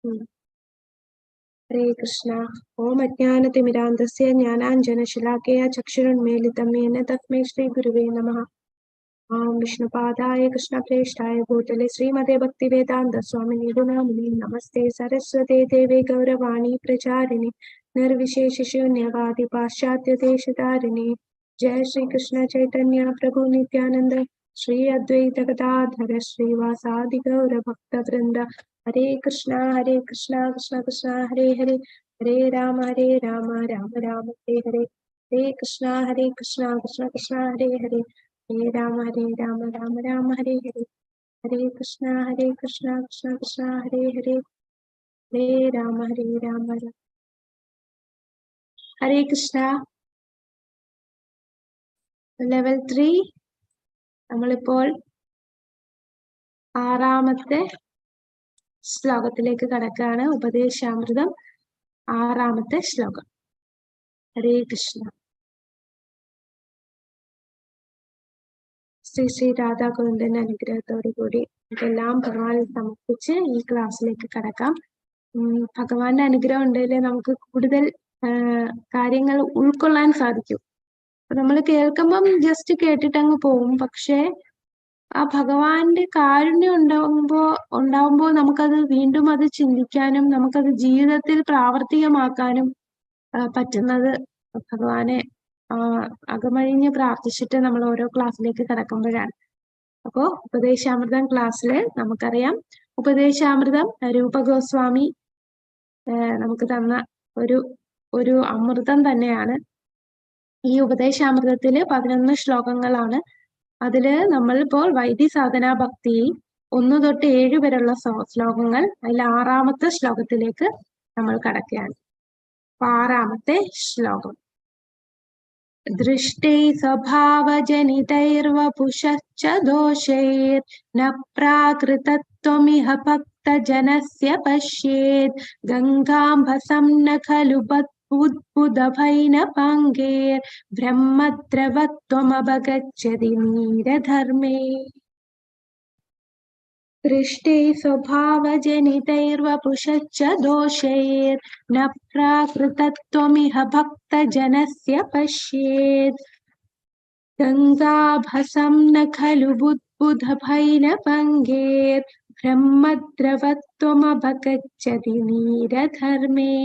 हरे कृष्णा। ओम अज्ञानतिमिरान्धस्य ज्ञानाञ्जनशलाकया चक्षुरुन्मीलितं येन तस्मै श्रीगुरुवे नमः। ओम विष्णुपादाय कृष्णप्रेष्ठाय भूतले श्रीमते भक्तिवेदान्त स्वामिने गुणामृते नमस्ते सरस्वते देवे गौरवाणी प्रचारिणे निर्विशेषशून्यवादी पाश्चात्य देशतारिणे। जय श्री कृष्ण चैतन्य प्रभु नित्यानंद श्री अद्वैत गदाधर श्रीवासादि गौर भक्त वृंद। हरे कृष्णा कृष्ण कृष्ण हरे हरे, हरे राम राम राम हरे हरे। हरे कृष्ण कृष्ण कृष्ण हरे हरे, हरे राम राम राम हरे हरे। हरे कृष्ण कृष्ण कृष्ण हरे हरे, हरे राम राम। ഹരേ കൃഷ്ണ. ലെവൽ 3 നമ്മളിപ്പോൾ 6ാമത്തെ ശ്ലോകത്തിലേക്ക് കടക്കുകയാണ്. ഉപദേശാമൃതം 6ാമത്തെ ശ്ലോകം. ഹരേ കൃഷ്ണ. ശ്രീ ശ്രീ രാധാഗോവിന്ദന്റെ അനുഗ്രഹത്തോടു കൂടി ഇതെല്ലാം ഭഗവാനിൽ സമർപ്പിച്ച് ഈ ക്ലാസ്സിലേക്ക് കടക്കാം. ഭഗവാന്റെ അനുഗ്രഹം ഉണ്ടെങ്കിലേ നമുക്ക് കൂടുതൽ കാര്യങ്ങൾ ഉൾക്കൊള്ളാൻ സാധിക്കും. നമ്മൾ കേൾക്കുമ്പം ജസ്റ്റ് കേട്ടിട്ട് അങ്ങ് പോകും. പക്ഷെ ആ ഭഗവാന്റെ കാരുണ്യം ഉണ്ടാവുമ്പോൾ നമുക്കത് വീണ്ടും അത് ചിന്തിക്കാനും നമുക്കത് ജീവിതത്തിൽ പ്രാവർത്തികമാക്കാനും പറ്റുന്നത് ഭഗവാനെ അകമഴിഞ്ഞ് പ്രാർത്ഥിച്ചിട്ട് നമ്മൾ ഓരോ ക്ലാസ്സിലേക്ക് കടക്കുമ്പോഴാണ്. അപ്പോ ഉപദേശാമൃതം ക്ലാസ്സില് നമുക്കറിയാം, ഉപദേശാമൃതം രൂപഗോസ്വാമി നമുക്ക് തന്ന ഒരു അമൃതം തന്നെയാണ്. ഈ ഉപദേശാമൃതത്തില് 11 ശ്ലോകങ്ങളാണ്. അതില് നമ്മളിപ്പോൾ വൈദ്യസാധനാ ഭക്തി 1 തൊട്ട് 7 വരെയുള്ള ശ്ലോകങ്ങൾ, അതിൽ 6ാമത്തെ ശ്ലോകത്തിലേക്ക് നമ്മൾ കടക്കുകയാണ്. 6ാമത്തെ ശ്ലോകം. ദൃഷ്ടൈ സ്വഭാവജനിതൈർവപുശ്ച ദോഷൈർ ന പ്രാകൃതത്വമിഹ ഭക്തജനസ്യ പശ്യേത് ഗംഗാംഭസം ന ഖലു ഉദ്ഭുതഭൈനപാംഗേർ ബ്രഹ്മദ്രവത്വമപഗച്ഛതി നീരധർമ്മേ. ദൃഷ്ടൈ സ്വഭാവജനിതൈർവപുശ്ച ദോഷൈർ ന പ്രാകൃതത്വമിഹ ഭക്തജനസ്യ പശ്യേത് ഗംഗാഭസം ന ഖലു ഉദ്ഭുതഭൈനപാംഗേർ ബ്രഹ്മദ്രവത്വമപഗച്ഛതി നീരധർമ്മേ.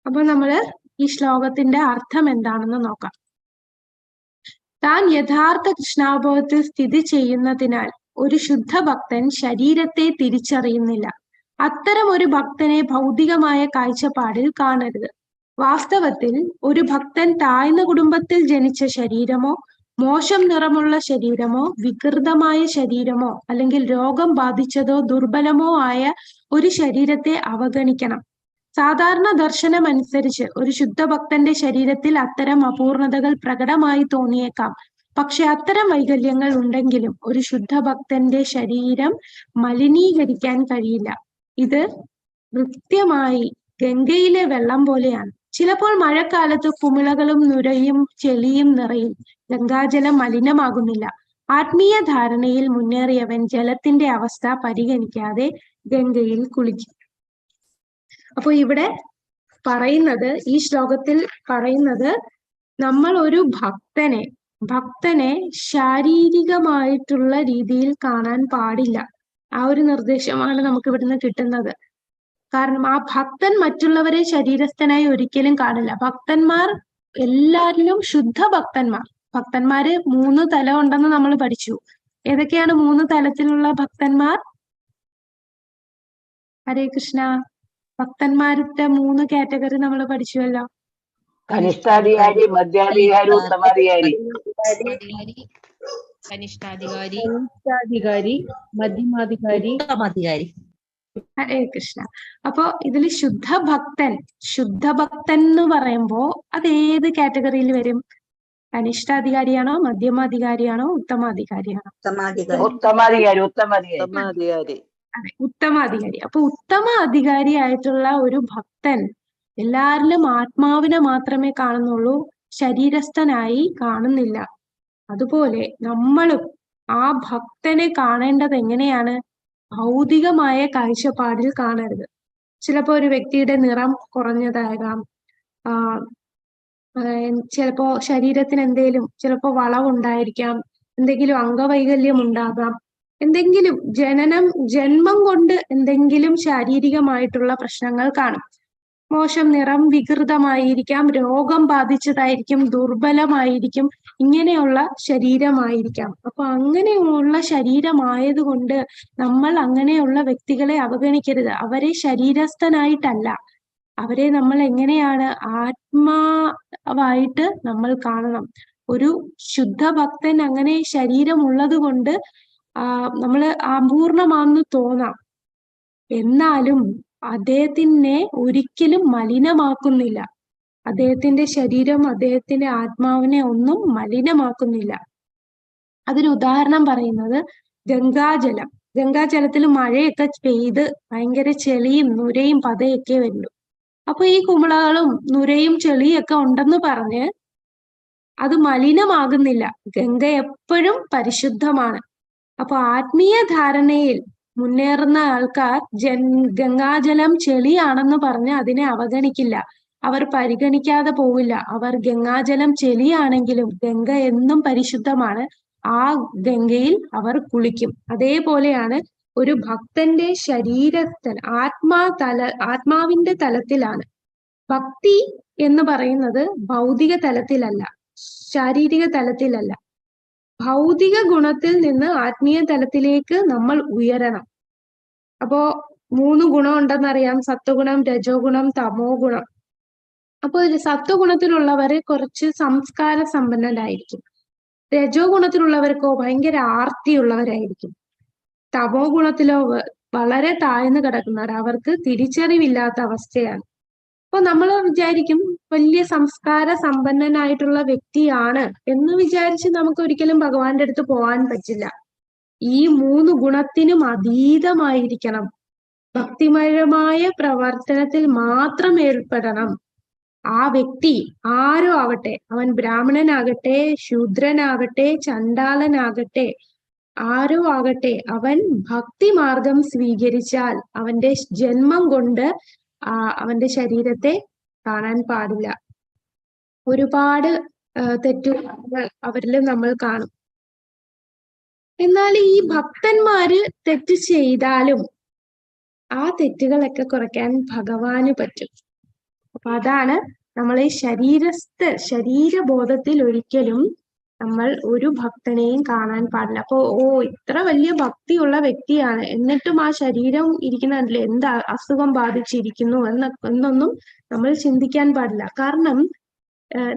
അപ്പൊ നമ്മള് ഈ ശ്ലോകത്തിന്റെ അർത്ഥം എന്താണെന്ന് നോക്കാം. താൻ യഥാർത്ഥ കൃഷ്ണാവബോധത്തിൽ സ്ഥിതി ചെയ്യുന്നതിനാൽ ഒരു ശുദ്ധ ഭക്തൻ ശരീരത്തെ തിരിച്ചറിയുന്നില്ല. അത്തരം ഒരു ഭക്തനെ ഭൗതികമായ കാഴ്ചപ്പാടിൽ കാണരുത്. വാസ്തവത്തിൽ ഒരു ഭക്തൻ താഴ്ന്ന കുടുംബത്തിൽ ജനിച്ച ശരീരമോ മോശം നിറമുള്ള ശരീരമോ വികൃതമായ ശരീരമോ അല്ലെങ്കിൽ രോഗം ബാധിച്ചതോ ദുർബലമോ ആയ ഒരു ശരീരത്തെ അവഗണിക്കണം. സാധാരണ ദർശനം അനുസരിച്ച് ഒരു ശുദ്ധഭക്തന്റെ ശരീരത്തിൽ അത്തരം അപൂർണതകൾ പ്രകടമായി തോന്നിയേക്കാം. പക്ഷെ അത്തരം വൈകല്യങ്ങൾ ഉണ്ടെങ്കിലും ഒരു ശുദ്ധഭക്തന്റെ ശരീരം മലിനീകരിക്കാൻ കഴിയില്ല. ഇത് കൃത്യമായി ഗംഗയിലെ വെള്ളം പോലെയാണ്. ചിലപ്പോൾ മഴക്കാലത്ത് കുമിളകളും നുരയും ചെളിയും നിറയും. ഗംഗാജലം മലിനമാകുന്നില്ല. ആത്മീയ ധാരണയിൽ മുന്നേറിയവൻ ജലത്തിന്റെ അവസ്ഥ പരിഗണിക്കാതെ ഗംഗയിൽ കുളിക്കും. അപ്പൊ ഇവിടെ പറയുന്നത്, ഈ ശ്ലോകത്തിൽ പറയുന്നത്, നമ്മൾ ഒരു ഭക്തനെ ശാരീരികമായിട്ടുള്ള രീതിയിൽ കാണാൻ പാടില്ല. ആ ഒരു നിർദ്ദേശമാണ് നമുക്ക് ഇവിടുന്ന് കിട്ടുന്നത്. കാരണം ആ ഭക്തൻ മറ്റുള്ളവരെ ശരീരസ്ഥനായി ഒരിക്കലും കാണില്ല. ഭക്തന്മാർ എല്ലാരിലും ശുദ്ധ ഭക്തന്മാര് 3 തലം ഉണ്ടെന്ന് നമ്മൾ പഠിച്ചു. ഏതൊക്കെയാണ് 3 തലത്തിലുള്ള ഭക്തന്മാർ? ഹരേ കൃഷ്ണ. ഭക്തന്മാരുടെ 3 കാറ്റഗറി നമ്മൾ പഠിച്ചുവല്ലോ. കനിഷ്ഠാധികാരി, മധ്യാധികാരി, ഉത്തമാധികാരി. കനിഷ്ഠാധികാരി, മധ്യമാധികാരി, ഉത്തമാധികാരി. ഹരേ കൃഷ്ണ. അപ്പോ ഇതില് ശുദ്ധഭക്തൻ എന്ന് പറയുമ്പോ അത് ഏത് കാറ്റഗറിയിൽ വരും? കനിഷ്ഠാധികാരിയാണോ, മധ്യമാധികാരിയാണോ, ഉത്തമാധികാരിയാണോ? ഉത്തമാധികാരി. അതെ, ഉത്തമാധികാരി. അപ്പൊ ഉത്തമ അധികാരി ആയിട്ടുള്ള ഒരു ഭക്തൻ എല്ലാരിലും ആത്മാവിനെ മാത്രമേ കാണുന്നുള്ളൂ, ശരീരസ്ഥനായി കാണുന്നില്ല. അതുപോലെ നമ്മളും ആ ഭക്തനെ കാണേണ്ടത് എങ്ങനെയാണ്? ഭൗതികമായ കാഴ്ചപ്പാടിൽ കാണരുത്. ചിലപ്പോ ഒരു വ്യക്തിയുടെ നിറം കുറഞ്ഞതാകാം, ചിലപ്പോ ശരീരത്തിന് ചിലപ്പോ വളവുണ്ടായിരിക്കാം, എന്തെങ്കിലും അംഗവൈകല്യം ഉണ്ടാകാം, എന്തെങ്കിലും ജന്മം കൊണ്ട് എന്തെങ്കിലും ശാരീരികമായിട്ടുള്ള പ്രശ്നങ്ങൾ കാണും. മോശം നിറം, വികൃതമായിരിക്കാം, രോഗം ബാധിച്ചതായിരിക്കും, ദുർബലമായിരിക്കും, ഇങ്ങനെയുള്ള ശരീരമായിരിക്കാം. അപ്പൊ അങ്ങനെയുള്ള ശരീരമായതുകൊണ്ട് നമ്മൾ അങ്ങനെയുള്ള വ്യക്തികളെ അവഗണിക്കരുത്. അവരെ ശരീരസ്ഥനായിട്ടല്ല, അവരെ നമ്മൾ എങ്ങനെയാണ് ആത്മാവായിട്ട് നമ്മൾ കാണണം. ഒരു ശുദ്ധ ഭക്തൻ അങ്ങനെ ശരീരമുള്ളത് കൊണ്ട് നമ്മൾ അപൂർണമാണെന്ന് തോന്നാം, എന്നാലും അദ്ദേഹത്തിനെ ഒരിക്കലും മലിനമാക്കുന്നില്ല. അദ്ദേഹത്തിന്റെ ശരീരം അദ്ദേഹത്തിന്റെ ആത്മാവിനെ ഒന്നും മലിനമാക്കുന്നില്ല. അതിന് ഉദാഹരണം പറയുന്നത് ഗംഗാജലം. ഗംഗാജലത്തിൽ മഴയൊക്കെ പെയ്ത് ഭയങ്കര ചെളിയും നുരയും പതയൊക്കെ വരുന്നു. അപ്പൊ ഈ കുമിളകളും നുരയും ചെളിയൊക്കെ ഉണ്ടെന്ന് പറഞ്ഞ് അത് മലിനമാകുന്നില്ല. ഗംഗ എപ്പോഴും പരിശുദ്ധമാണ്. അപ്പൊ ആത്മീയ ധാരണയിൽ മുന്നേറുന്ന ആൾക്കാർ ഗംഗാജലം ചെളിയാണെന്ന് പറഞ്ഞ് അതിനെ അവഗണിക്കില്ല, അവർ പരിഗണിക്കാതെ പോവില്ല. അവർ ഗംഗാജലം ചെളിയാണെങ്കിലും ഗംഗ എന്നും പരിശുദ്ധമാണ്, ആ ഗംഗയിൽ അവർ കുളിക്കും. അതേപോലെയാണ് ഒരു ഭക്തന്റെ ശരീരത്തിൽ ആത്മാവിന്റെ തലത്തിലാണ്. ഭക്തി എന്ന് പറയുന്നത് ഭൗതിക തലത്തിലല്ല, ശാരീരിക തലത്തിലല്ല. ഭൗതിക ഗുണത്തിൽ നിന്ന് ആത്മീയ തലത്തിലേക്ക് നമ്മൾ ഉയരണം. അപ്പോ 3 ഗുണം ഉണ്ടെന്നറിയാം: സത്വഗുണം, രജോ ഗുണം, തമോ ഗുണം. അപ്പൊ സത്വഗുണത്തിലുള്ളവര് കുറച്ച് സംസ്കാര സമ്പന്നരായിരിക്കും, രജോ ഗുണത്തിലുള്ളവർക്കോ ഭയങ്കര ആർത്തിയുള്ളവരായിരിക്കും, തമോ ഗുണത്തിലോ വളരെ താഴ്ന്നു കിടക്കുന്നവർ, അവർക്ക് തിരിച്ചറിവില്ലാത്ത അവസ്ഥയാണ്. അപ്പൊ നമ്മൾ വിചാരിക്കും വലിയ സംസ്കാര സമ്പന്നനായിട്ടുള്ള വ്യക്തിയാണ് എന്ന് വിചാരിച്ച് നമുക്ക് ഒരിക്കലും ഭഗവാന്റെ അടുത്ത് പോകാൻ പറ്റില്ല. ഈ 3 ഗുണത്തിനും അതീതമായിരിക്കണം, ഭക്തിമയമായ പ്രവർത്തനത്തിൽ മാത്രം ഏർപ്പെടണം. ആ വ്യക്തി ആരോ ആവട്ടെ, അവൻ ബ്രാഹ്മണനാകട്ടെ, ശൂദ്രനാകട്ടെ, ചണ്ടാളനാകട്ടെ, ആരോ ആകട്ടെ, അവൻ ഭക്തിമാർഗം സ്വീകരിച്ചാൽ അവന്റെ ജന്മം കൊണ്ട് അവന്റെ ശരീരത്തെ കാണാൻ പാടില്ല. ഒരുപാട് തെറ്റുകൾ അവരിൽ നമ്മൾ കാണും. എന്നാൽ ഈ ഭക്തന്മാര് തെറ്റ് ചെയ്താലും ആ തെറ്റുകളൊക്കെ കുറയ്ക്കാൻ ഭഗവാന് പറ്റും. അപ്പൊ അതാണ് നമ്മൾ ഈ ശരീരബോധത്തിൽ ഒരിക്കലും നമ്മൾ ഒരു ഭക്തനെയും കാണാൻ പാടില്ല. അപ്പൊ ഇത്ര വലിയ ഭക്തിയുള്ള വ്യക്തിയാണ്, എന്നിട്ടും ആ ശരീരം ഇരിക്കുന്നില്ലേ, എന്ത് അസുഖം ബാധിച്ചിരിക്കുന്നു എന്നൊന്നും നമ്മൾ ചിന്തിക്കാൻ പാടില്ല. കാരണം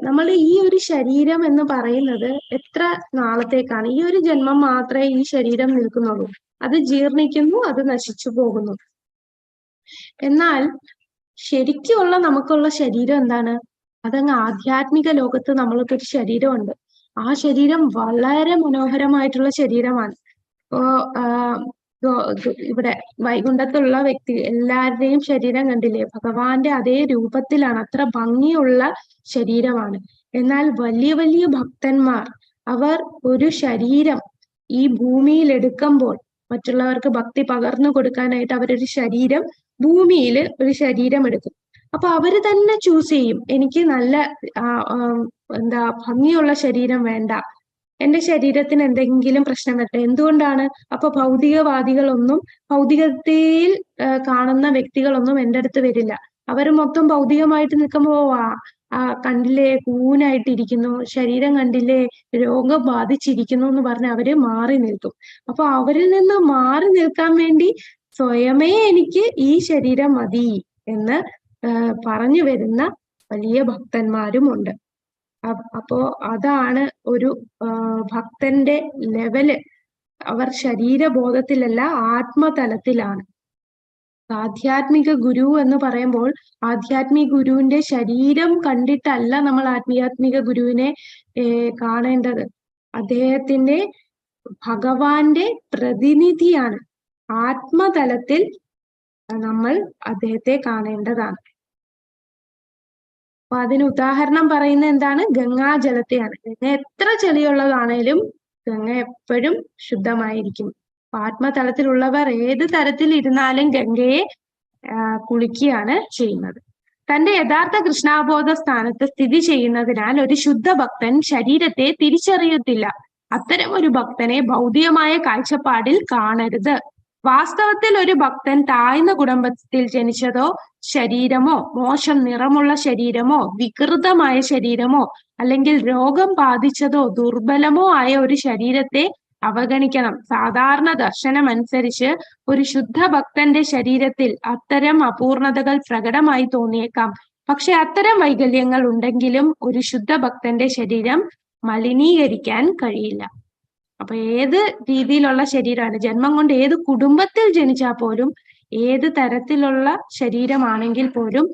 നമ്മൾ ഈ ഒരു ശരീരം എന്ന് പറയുന്നത് എത്ര നാളത്തേക്കാണ്? ഈ ഒരു ജന്മം മാത്രമേ ഈ ശരീരം നിൽക്കുന്നുള്ളൂ. അത് ജീർണിക്കുന്നു, അത് നശിച്ചു പോകുന്നു. എന്നാൽ ശരിക്കുള്ള നമുക്കുള്ള ശരീരം എന്താണ്? അതങ്ങ് ആധ്യാത്മിക ലോകത്ത് നമ്മൾക്കൊരു ശരീരമുണ്ട്. ആ ശരീരം വളരെ മനോഹരമായിട്ടുള്ള ശരീരമാണ്. ഇവിടെ വൈകുണ്ഠത്തുള്ള വ്യക്തി എല്ലാവരുടെയും ശരീരം കണ്ടില്ലേ? ഭഗവാന്റെ അതേ രൂപത്തിലാണ്, അത്ര ഭംഗിയുള്ള ശരീരമാണ്. എന്നാൽ വലിയ വലിയ ഭക്തന്മാർ അവർ ഒരു ശരീരം ഈ ഭൂമിയിൽ എടുക്കുമ്പോൾ മറ്റുള്ളവർക്ക് ഭക്തി പകർന്നു കൊടുക്കാനായിട്ട് അവരൊരു ശരീരം ഭൂമിയിൽ ഒരു ശരീരം എടുക്കും. അപ്പൊ അവര് തന്നെ ചൂസ് ചെയ്യും, എനിക്ക് നല്ല ഭംഗിയുള്ള ശരീരം വേണ്ട, എന്റെ ശരീരത്തിന് എന്തെങ്കിലും പ്രശ്നം വരട്ടെ. എന്തുകൊണ്ടാണ്? അപ്പൊ ഭൗതികതയിൽ കാണുന്ന വ്യക്തികളൊന്നും എൻ്റെ അടുത്ത് വരില്ല. അവർ മൊത്തം ഭൗതികമായിട്ട് നിൽക്കുമ്പോ കണ്ടില്ലേ കൂനായിട്ടിരിക്കുന്നു, ശരീരം കണ്ടില്ലേ രോഗം ബാധിച്ചിരിക്കുന്നു എന്ന് പറഞ്ഞ് അവര് മാറി നിൽക്കും. അപ്പൊ അവരിൽ നിന്ന് മാറി നിൽക്കാൻ വേണ്ടി സ്വയമേ എനിക്ക് ഈ ശരീരം മതി എന്ന് പറഞ്ഞു വരുന്ന വലിയ ഭക്തന്മാരുമുണ്ട്. അപ്പോ അതാണ് ഒരു ഭക്തന്റെ ലെവല്. അവർ ശരീരബോധത്തിലല്ല, ആത്മതലത്തിലാണ്. ആധ്യാത്മിക ഗുരു എന്ന് പറയുമ്പോൾ ആധ്യാത്മിക ഗുരുവിന്റെ ശരീരം കണ്ടിട്ടല്ല നമ്മൾ ആധ്യാത്മിക ഗുരുവിനെ കാണേണ്ടത്. അദ്ദേഹത്തിന്റെ ഭഗവാന്റെ പ്രതിനിധിയാണ്. ആത്മതലത്തിൽ നമ്മൾ അദ്ദേഹത്തെ കാണേണ്ടതാണ്. അപ്പൊ അതിന് ഉദാഹരണം പറയുന്നത് എന്താണ്? ഗംഗാജലത്തെയാണ്. ഗംഗ എത്ര ചെളിയുള്ളതാണേലും ഗംഗ എപ്പോഴും ശുദ്ധമായിരിക്കും. ആത്മതലത്തിലുള്ളവർ ഏത് തരത്തിൽ ഇരുന്നാലും ഗംഗയെ കുളിക്കുകയാണ് ചെയ്യുന്നത്. തന്റെ യഥാർത്ഥ കൃഷ്ണാബോധ സ്ഥാനത്ത് സ്ഥിതി ചെയ്യുന്നതിനാൽ ഒരു ശുദ്ധ ഭക്തൻ ശരീരത്തെ തിരിച്ചറിയത്തില്ല. അത്തരം ഒരു ഭക്തനെ ഭൗതികമായ കാഴ്ചപ്പാടിൽ കാണരുത്. വാസ്തവത്തിൽ ഒരു ഭക്തൻ താഴ്ന്ന കുടുംബത്തിൽ ജനിച്ചതോ, ശരീരമോ മോശം നിറമുള്ള ശരീരമോ വികൃതമായ ശരീരമോ അല്ലെങ്കിൽ രോഗം ബാധിച്ചതോ ദുർബലമോ ആയ ഒരു ശരീരത്തെ അവഗണിക്കണം. സാധാരണ ദർശനം അനുസരിച്ച് ഒരു ശുദ്ധ ഭക്തന്റെ ശരീരത്തിൽ അത്തരം അപൂർണതകൾ പ്രകടമായി തോന്നിയേക്കാം. പക്ഷെ അത്തരം വൈകല്യങ്ങൾ ഉണ്ടെങ്കിലും ഒരു ശുദ്ധ ഭക്തന്റെ ശരീരം മലിനീകരിക്കാൻ കഴിയില്ല. അപ്പൊ ഏത് രീതിയിലുള്ള ശരീരമാണ്, ജന്മം കൊണ്ട് ഏത് കുടുംബത്തിൽ ജനിച്ചാൽ പോലും, ഏത് തരത്തിലുള്ള ശരീരമാണെങ്കിൽ പോലും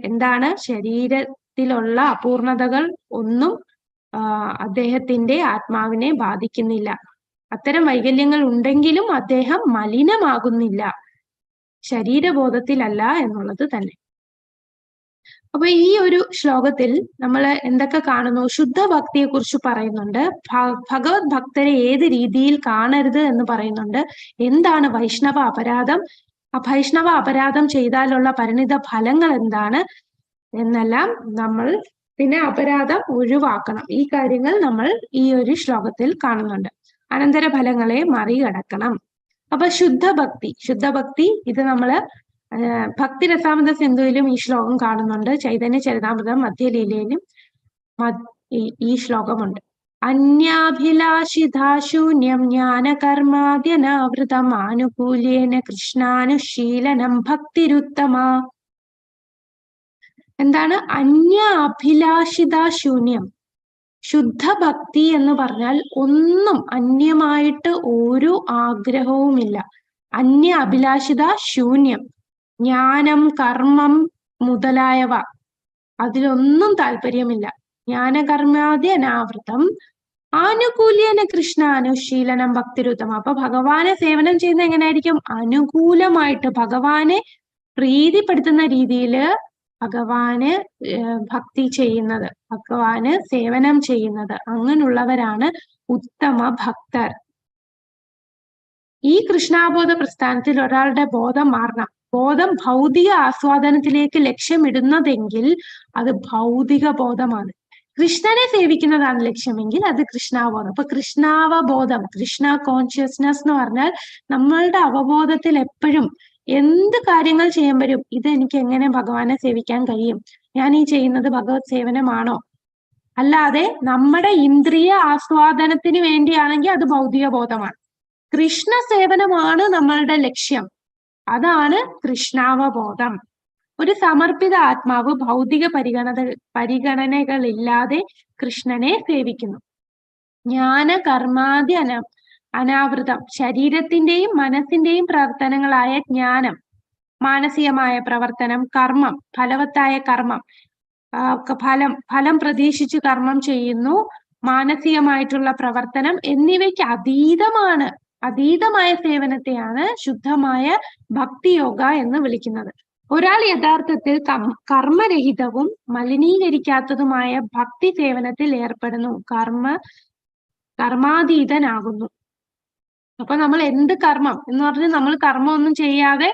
എന്താണ് ശരീരത്തിലുള്ള അപൂർണതകൾ ഒന്നും അദ്ദേഹത്തിന്റെ ആത്മാവിനെ ബാധിക്കുന്നില്ല. അത്തരം വൈകല്യങ്ങൾ ഉണ്ടെങ്കിലും അദ്ദേഹം മലിനമാകുന്നില്ല, ശരീരബോധത്തിലല്ല എന്നുള്ളത് തന്നെ. അപ്പൊ ഈ ഒരു ശ്ലോകത്തിൽ നമ്മൾ എന്തൊക്കെ കാണുന്നു? ശുദ്ധ ഭക്തിയെ കുറിച്ച് പറയുന്നുണ്ട്, ഭഗവത് ഭക്തരെ ഏത് രീതിയിൽ കാണരുത് എന്ന് പറയുന്നുണ്ട്, എന്താണ് വൈഷ്ണവ അപരാധം, വൈഷ്ണവ അപരാധം ചെയ്താലുള്ള പരിണിത ഫലങ്ങൾ എന്താണ് എന്നെല്ലാം നമ്മൾ, പിന്നെ അപരാധം ഒഴിവാക്കണം, ഈ കാര്യങ്ങൾ നമ്മൾ ഈ ഒരു ശ്ലോകത്തിൽ കാണുന്നുണ്ട്. അനന്തര ഫലങ്ങളെ മറികടക്കണം. അപ്പൊ ശുദ്ധഭക്തി ഇത് നമ്മള് ഭക്തി രസാമൃത സിന്ധുവിലും ഈ ശ്ലോകം കാണുന്നുണ്ട്, ചൈതന്യ ചരിതാമൃതം മധ്യലീലയിലും ഈ ശ്ലോകമുണ്ട്. അന്യാഭിലാഷിതാശൂന്യം ജ്ഞാനകർമാദ്യനാവൃതം ആനുകൂല്യേന കൃഷ്ണാനുശീലനം ഭക്തിരുത്തമ. എന്താണ് അന്യ അഭിലാഷിതാശൂന്യം? ശുദ്ധഭക്തി എന്ന് പറഞ്ഞാൽ ഒന്നും അന്യമായിട്ട് ഒരു ആഗ്രഹവുമില്ല. അന്യ അഭിലാഷിത ശൂന്യം, ജ്ഞാനം കർമ്മം മുതലായവ അതിലൊന്നും താല്പര്യമില്ല. ജ്ഞാനകർമാദി അനാവൃതം ആനുകൂല്യേന കൃഷ്ണാനുശീലനം ഭക്തിരുത്തമ. അപ്പൊ ഭഗവാനെ സേവനം ചെയ്യുന്ന എങ്ങനെയായിരിക്കും? അനുകൂലമായിട്ട്, ഭഗവാനെ പ്രീതിപ്പെടുത്തുന്ന രീതിയിൽ ഭഗവാന് ഭക്തി ചെയ്യുന്നത്, ഭഗവാന് സേവനം ചെയ്യുന്നത്, അങ്ങനെയുള്ളവരാണ് ഉത്തമ ഭക്തർ. ഈ കൃഷ്ണാബോധ പ്രസ്ഥാനത്തിൽ ഒരാളുടെ ബോധം മാറണം. ബോധം ഭൗതിക ആസ്വാദനത്തിലേക്ക് ലക്ഷ്യമിടുന്നതെങ്കിൽ അത് ഭൗതിക ബോധമാണ്. കൃഷ്ണനെ സേവിക്കുന്നതാണ് ലക്ഷ്യമെങ്കിൽ അത് കൃഷ്ണാബോധം. അപ്പൊ കൃഷ്ണാവബോധം, കൃഷ്ണ കോൺഷ്യസ്നെസ് എന്ന് പറഞ്ഞാൽ നമ്മളുടെ അവബോധത്തിൽ എപ്പോഴും എന്ത് കാര്യങ്ങൾ ചെയ്യുമ്പോഴും ഇത് എനിക്ക് എങ്ങനെ ഭഗവാനെ സേവിക്കാൻ കഴിയും, ഞാൻ ഈ ചെയ്യുന്നത് ഭഗവത് സേവനമാണോ? അല്ലാതെ നമ്മുടെ ഇന്ദ്രിയ ആസ്വാദനത്തിന് വേണ്ടിയാണെങ്കിൽ അത് ഭൗതിക ബോധമാണ്. കൃഷ്ണ സേവനമാണ് നമ്മളുടെ ലക്ഷ്യം, അതാണ് കൃഷ്ണാവബോധം. ഒരു സമർപ്പിത ആത്മാവ് ഭൗതിക പരിഗണനകളില്ലാതെ കൃഷ്ണനെ സേവിക്കുന്നു. ജ്ഞാന കർമാദി അനാവൃതം, ശരീരത്തിന്റെയും മനസ്സിന്റെയും പ്രവർത്തനങ്ങളായ ജ്ഞാനം, മാനസികമായ പ്രവർത്തനം, കർമ്മം, ഫലവത്തായ കർമ്മം, ഫലം പ്രതീക്ഷിച്ച് കർമ്മം ചെയ്യുന്നു, മാനസികമായിട്ടുള്ള പ്രവർത്തനം എന്നിവയ്ക്ക് അതീതമായ സേവനത്തെയാണ് ശുദ്ധമായ ഭക്തിയോഗ എന്ന് വിളിക്കുന്നത്. ഒരാൾ യഥാർത്ഥത്തിൽ കർമ്മരഹിതവും മലിനീകരിക്കാത്തതുമായ ഭക്തി സേവനത്തിൽ ഏർപ്പെടുന്നു, കർമാതീതനാകുന്നു. അപ്പൊ നമ്മൾ എന്ത് കർമ്മം എന്ന് പറഞ്ഞാൽ നമ്മൾ കർമ്മം ഒന്നും ചെയ്യാതെ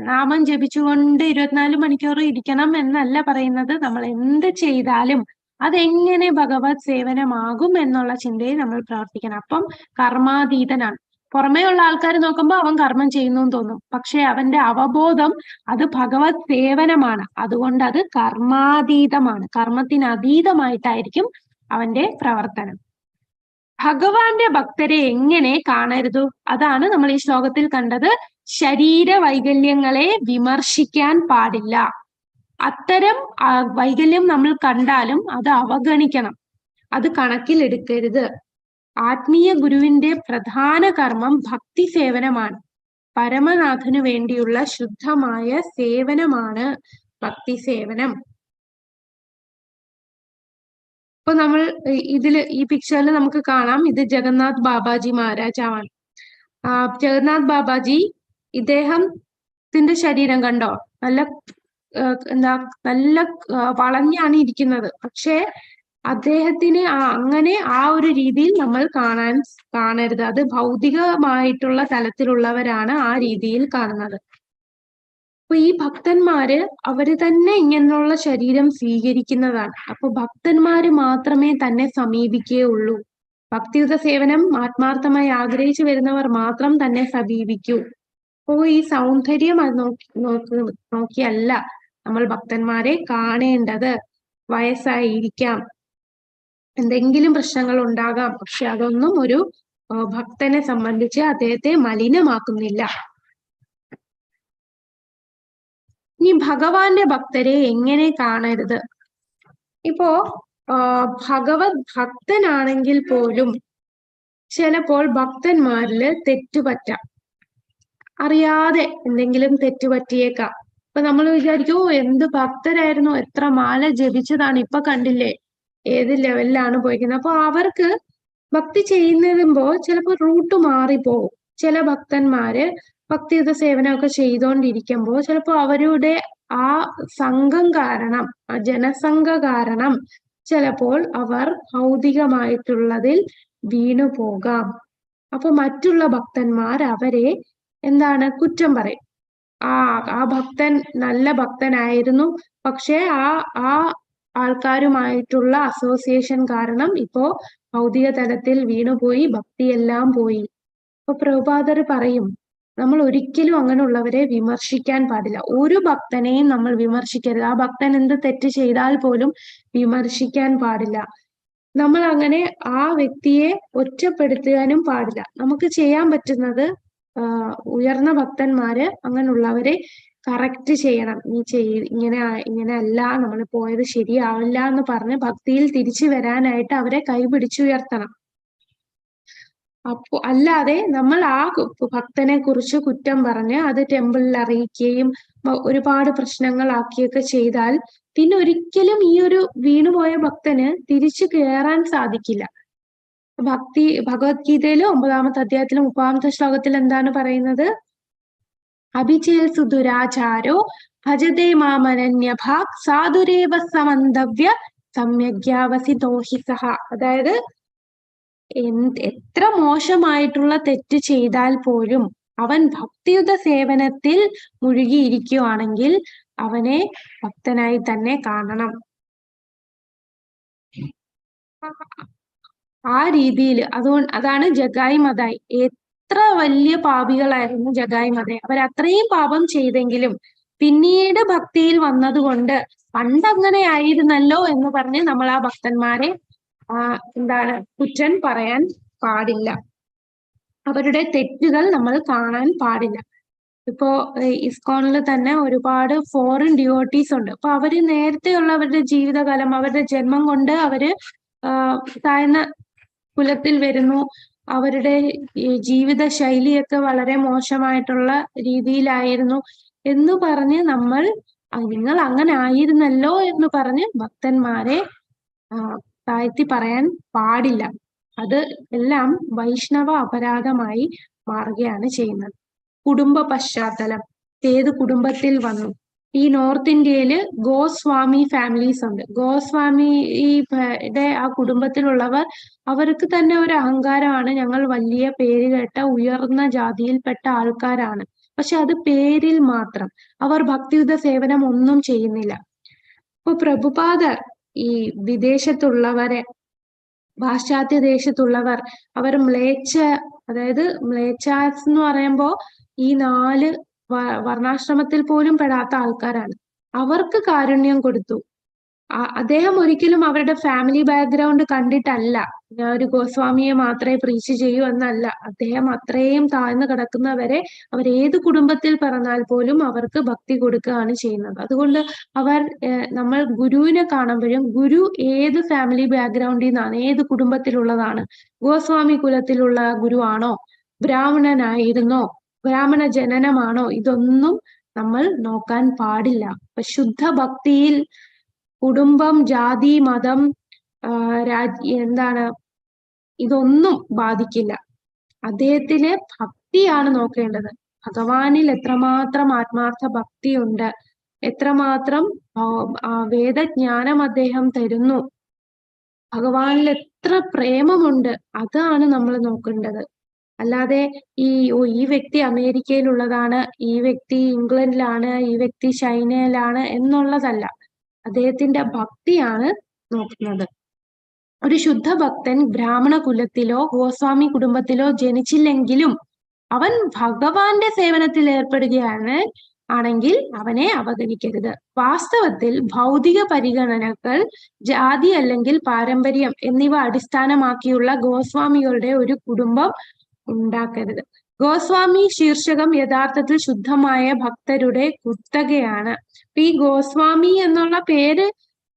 നാമം ജപിച്ചുകൊണ്ട് 24 മണിക്കൂർ ഇരിക്കണം എന്നല്ല പറയുന്നത്. നമ്മൾ എന്ത് ചെയ്താലും അതെങ്ങനെ ഭഗവത് സേവനമാകും എന്നുള്ള ചിന്തയിൽ നമ്മൾ പ്രവർത്തിക്കണം. അപ്പം കർമാതീതനാണ്. പുറമേ ഉള്ള ആൾക്കാർ നോക്കുമ്പോൾ അവൻ കർമ്മം ചെയ്യുന്നു എന്ന് തോന്നും, പക്ഷെ അവന്റെ അവബോധം അത് ഭഗവത് സേവനമാണ്, അതുകൊണ്ട് അത് കർമാതീതമാണ്. കർമ്മത്തിന് അതീതമായിട്ടായിരിക്കും അവന്റെ പ്രവർത്തനം. ഭഗവാന്റെ ഭക്തരെ എങ്ങനെ കാണരുതു? അതാണ് നമ്മൾ ഈ ശ്ലോകത്തിൽ കണ്ടത്. ശരീര വൈകല്യങ്ങളെ വിമർശിക്കാൻ പാടില്ല. അത്തരം വൈകല്യം നമ്മൾ കണ്ടാലും അത് അവഗണിക്കണം, അത് കണക്കിലെടുക്കരുത്. ആത്മീയ ഗുരുവിന്റെ പ്രധാന കർമ്മം ഭക്തി സേവനമാണ്. പരമനാഥനു വേണ്ടിയുള്ള ശുദ്ധമായ സേവനമാണ് ഭക്തി സേവനം. ഇപ്പൊ നമ്മൾ ഈ പിക്ചറിൽ നമുക്ക് കാണാം, ഇത് ജഗന്നാഥ് ബാബാജി മഹാരാജാവാണ്. ജഗന്നാഥ് ബാബാജി, ഇദ്ദേഹത്തിന്റെ ശരീരം കണ്ടോ, നല്ല വളഞ്ഞാണ് ഇരിക്കുന്നത്. പക്ഷെ അദ്ദേഹത്തിനെ അങ്ങനെ ആ ഒരു രീതിയിൽ നമ്മൾ കാണരുത്. അത് ഭൗതികമായിട്ടുള്ള തലത്തിലുള്ളവരാണ് ആ രീതിയിൽ കാണുന്നത്. അപ്പൊ ഈ ഭക്തന്മാര് അവര് തന്നെ ഇങ്ങനെയുള്ള ശരീരം സ്വീകരിക്കുന്നതാണ്. അപ്പൊ ഭക്തന്മാര് മാത്രമേ തന്നെ സമീപിക്കുകയുള്ളൂ. ഭക്തിയുത സേവനം ആത്മാർത്ഥമായി ആഗ്രഹിച്ചു വരുന്നവർ മാത്രം തന്നെ സമീപിക്കൂ. അപ്പോ ഈ സൗന്ദര്യം അത് നോക്കിയല്ല നമ്മൾ ഭക്തന്മാരെ കാണേണ്ടത്. വയസ്സായിരിക്കാം, എന്തെങ്കിലും പ്രശ്നങ്ങൾ ഉണ്ടാകാം, പക്ഷെ അതൊന്നും ഒരു ഭക്തനെ സംബന്ധിച്ച് അദ്ദേഹത്തെ മലിനമാക്കുന്നില്ല. ഇനി ഭഗവാന്റെ ഭക്തരെ എങ്ങനെ കാണരുത്? ഇപ്പോ ഭഗവത് ഭക്തനാണെങ്കിൽ പോലും ചിലപ്പോൾ ഭക്തന്മാരില് തെറ്റുപറ്റാം, അറിയാതെ എന്തെങ്കിലും തെറ്റുപറ്റിയേക്കാം. ഇപ്പൊ നമ്മൾ വിചാരിക്കും, എന്ത് ഭക്തരായിരുന്നു, എത്ര മാല ജപിച്ചതാണ്, ഇപ്പൊ കണ്ടില്ലേ ഏത് ലെവലിലാണ് പോയിരിക്കുന്നത്. അപ്പൊ അവർക്ക് ഭക്തി ചെയ്യുന്നതുമ്പോ ചിലപ്പോൾ റൂട്ട് മാറിപ്പോവും. ചില ഭക്തന്മാര് ഭക്തിയുത സേവനമൊക്കെ ചെയ്തുകൊണ്ടിരിക്കുമ്പോൾ ചിലപ്പോൾ അവരുടെ ആ സംഘം കാരണം, ആ ജനസംഘ കാരണം ചിലപ്പോൾ അവർ ഭൗതികമായിട്ടുള്ളതിൽ വീണു പോകാം. അപ്പൊ മറ്റുള്ള ഭക്തന്മാർ അവരെ എന്താണ് കുറ്റം പറയും. ആ ഭക്തൻ നല്ല ഭക്തനായിരുന്നു, പക്ഷെ ആ ആൾക്കാരുമായിട്ടുള്ള അസോസിയേഷൻ കാരണം ഇപ്പോ ഭൗതിക തലത്തിൽ വീണുപോയി, ഭക്തിയെല്ലാം പോയി. അപ്പൊ പ്രഭുപാദർ പറയും, നമ്മൾ ഒരിക്കലും അങ്ങനെയുള്ളവരെ വിമർശിക്കാൻ പാടില്ല. ഒരു ഭക്തനെയും നമ്മൾ വിമർശിക്കരുത്. ആ ഭക്തൻ എന്ത് തെറ്റ് ചെയ്താൽ പോലും വിമർശിക്കാൻ പാടില്ല. നമ്മൾ അങ്ങനെ ആ വ്യക്തിയെ ഒറ്റപ്പെടുത്താനും പാടില്ല. നമുക്ക് ചെയ്യാൻ പറ്റുന്നത് ഉയർന്ന ഭക്തന്മാര് അങ്ങനെയുള്ളവരെ കറക്റ്റ് ചെയ്യണം. നീ ഇങ്ങനെ അല്ല, നമ്മൾ പോയത് ശരിയാവില്ല എന്ന് പറഞ്ഞ് ഭക്തിയിൽ തിരിച്ചു വരാനായിട്ട് അവരെ കൈപിടിച്ചുയർത്തണം. അപ്പോ അല്ലാതെ നമ്മൾ ആ ഭക്തനെ കുറിച്ച് കുറ്റം പറഞ്ഞ് അത് ടെമ്പിളിൽ അറിയിക്കുകയും ഒരുപാട് പ്രശ്നങ്ങളാക്കിയൊക്കെ ചെയ്താൽ പിന്നെ ഒരിക്കലും ഈ ഒരു വീണുപോയ ഭക്തന് തിരിച്ചു കയറാൻ സാധിക്കില്ല. ഭഗവത്ഗീതയില് 9-ാമത്തെ അധ്യായത്തിലും 30-ാമത്തെ ശ്ലോകത്തിൽ എന്താണ് പറയുന്നത്? അഭിചേത്സു ദുരാചാരോ ഭജതേ മാമനന്യഭാഗ് സാധുരേവ സമന്തവ്യ സമ്യഗ്യാവസിതോ ഹി സഹ. അതായത് എത്ര മോശമായിട്ടുള്ള തെറ്റ് ചെയ്താൽ പോലും അവൻ ഭക്തിയുത സേവനത്തിൽ മുഴുകിയിരിക്കുകയാണെങ്കിൽ അവനെ ഭക്തനായി തന്നെ കാണണം. ആ രീതിയിൽ അതാണ് ജഗായി മതായി. എത്ര വലിയ പാപികളായിരുന്നു ജഗായി മതായി. അവരത്രയും പാപം ചെയ്തെങ്കിലും പിന്നീട് ഭക്തിയിൽ വന്നതുകൊണ്ട് പണ്ടങ്ങനെ ആയിരുന്നല്ലോ എന്ന് പറഞ്ഞ് നമ്മൾ ആ ഭക്തന്മാരെ കുറ്റം പറയാൻ പാടില്ല. അവരുടെ തെറ്റുകൾ നമ്മൾ കാണാൻ പാടില്ല. ഇപ്പോ ഇസ്കോണിൽ തന്നെ ഒരുപാട് ഫോറിൻ ഡിവോട്ടീസ് ഉണ്ട്. അപ്പൊ അവര് നേരത്തെയുള്ള അവരുടെ ജീവിതകാലം, അവരുടെ ജന്മം കൊണ്ട് അവര് താഴ്ന്ന കുലത്തിൽ വരുന്നു. അവരുടെ ജീവിത ശൈലിയൊക്കെ വളരെ മോശമായിട്ടുള്ള രീതിയിലായിരുന്നു എന്ന് പറഞ്ഞ് നിങ്ങൾ അങ്ങനെ ആയിരുന്നല്ലോ എന്ന് പറഞ്ഞ് ഭക്തന്മാരെ താഴ്ത്തി പറയാൻ പാടില്ല. അത് എല്ലാം വൈഷ്ണവ അപരാധമായി മാറുകയാണ് ചെയ്യുന്നത്. കുടുംബ പശ്ചാത്തലം, ഏത് കുടുംബത്തിൽ വന്നു? ഈ നോർത്ത് ഇന്ത്യയില് ഗോസ്വാമി ഫാമിലീസ് ഉണ്ട്. ഗോസ്വാമിയുടെ ആ കുടുംബത്തിലുള്ളവർ, അവർക്ക് തന്നെ ഒരു അഹങ്കാരമാണ്, ഞങ്ങൾ വലിയ പേര് കേട്ട ഉയർന്ന ജാതിയിൽപ്പെട്ട ആൾക്കാരാണ്. പക്ഷെ അത് പേരിൽ മാത്രം. അവർ ഭക്തിയുത സേവനം ഒന്നും ചെയ്യുന്നില്ല. അപ്പൊ പ്രഭുപാദർ ഈ വിദേശത്തുള്ളവരെ, പാശ്ചാത്യ ദേശത്തുള്ളവർ, അവർ അതായത് മ്ലേച്ഛാസ് എന്ന് പറയുമ്പോ ഈ 4 വർണ്ണാശ്രമത്തിൽ പോലും പെടാത്ത ആൾക്കാരാണ്. അവർക്ക് കാരുണ്യം കൊടുത്തു. അദ്ദേഹം ഒരിക്കലും അവരുടെ ഫാമിലി ബാക്ക്ഗ്രൗണ്ട് കണ്ടിട്ടല്ല ഞാൻ ഒരു ഗോസ്വാമിയെ മാത്രമേ പ്രീച്ച് ചെയ്യൂ എന്നല്ല. അദ്ദേഹം അത്രയും താഴ്ന്നു കിടക്കുന്നവരെ അവരേത് കുടുംബത്തിൽ പിറന്നാൽ പോലും അവർക്ക് ഭക്തി കൊടുക്കുകയാണ് ചെയ്യുന്നത്. അതുകൊണ്ട് നമ്മൾ ഗുരുവിനെ കാണുമ്പോഴും ഗുരു ഏത് ഫാമിലി ബാക്ക്ഗ്രൗണ്ടിൽ നിന്നാണ്, ഏത് കുടുംബത്തിലുള്ളതാണ്? ഗോസ്വാമി കുലത്തിലുള്ള ഗുരുവാണോ? ബ്രാഹ്മണനായിരുന്നോ? ബ്രാഹ്മണ ജനനമാണോ? ഇതൊന്നും നമ്മൾ നോക്കാൻ പാടില്ല. അപ്പൊ ശുദ്ധ ഭക്തിയിൽ കുടുംബം, ജാതി, മതം, ഇതൊന്നും ബാധിക്കില്ല. അദ്ദേഹത്തിന് ഭക്തിയാണ് നോക്കേണ്ടത്. ഭഗവാനിൽ എത്രമാത്രം ആത്മാർത്ഥ ഭക്തിയുണ്ട്, എത്രമാത്രം വേദജ്ഞാനം അദ്ദേഹം തരുന്നു, ഭഗവാനിൽ എത്ര പ്രേമമുണ്ട്, അതാണ് നമ്മൾ നോക്കേണ്ടത്. അല്ലാതെ ഈ വ്യക്തി അമേരിക്കയിലുള്ളതാണ്, ഈ വ്യക്തി ഇംഗ്ലണ്ടിലാണ്, ഈ വ്യക്തി ചൈനയിലാണ് എന്നുള്ളതല്ല. അദ്ദേഹത്തിന്റെ ഭക്തിയാണ് നോക്കുന്നത്. ഒരു ശുദ്ധ ഭക്തൻ ബ്രാഹ്മണ കുലത്തിലോ ഗോസ്വാമി കുടുംബത്തിലോ ജനിച്ചില്ലെങ്കിലും അവൻ ഭഗവാന്റെ സേവനത്തിൽ ആണെങ്കിൽ അവനെ അവഗണിക്കരുത്. വാസ്തവത്തിൽ ഭൗതിക പരിഗണനകൾ, ജാതി അല്ലെങ്കിൽ പാരമ്പര്യം എന്നിവ അടിസ്ഥാനമാക്കിയുള്ള ഗോസ്വാമികളുടെ ഒരു കുടുംബം ഉണ്ടാക്കരുത്. ഗോസ്വാമി ശീർഷകം യഥാർത്ഥത്തിൽ ശുദ്ധമായ ഭക്തരുടെ കുത്തകയാണ്. ഈ ഗോസ്വാമി എന്നുള്ള പേര്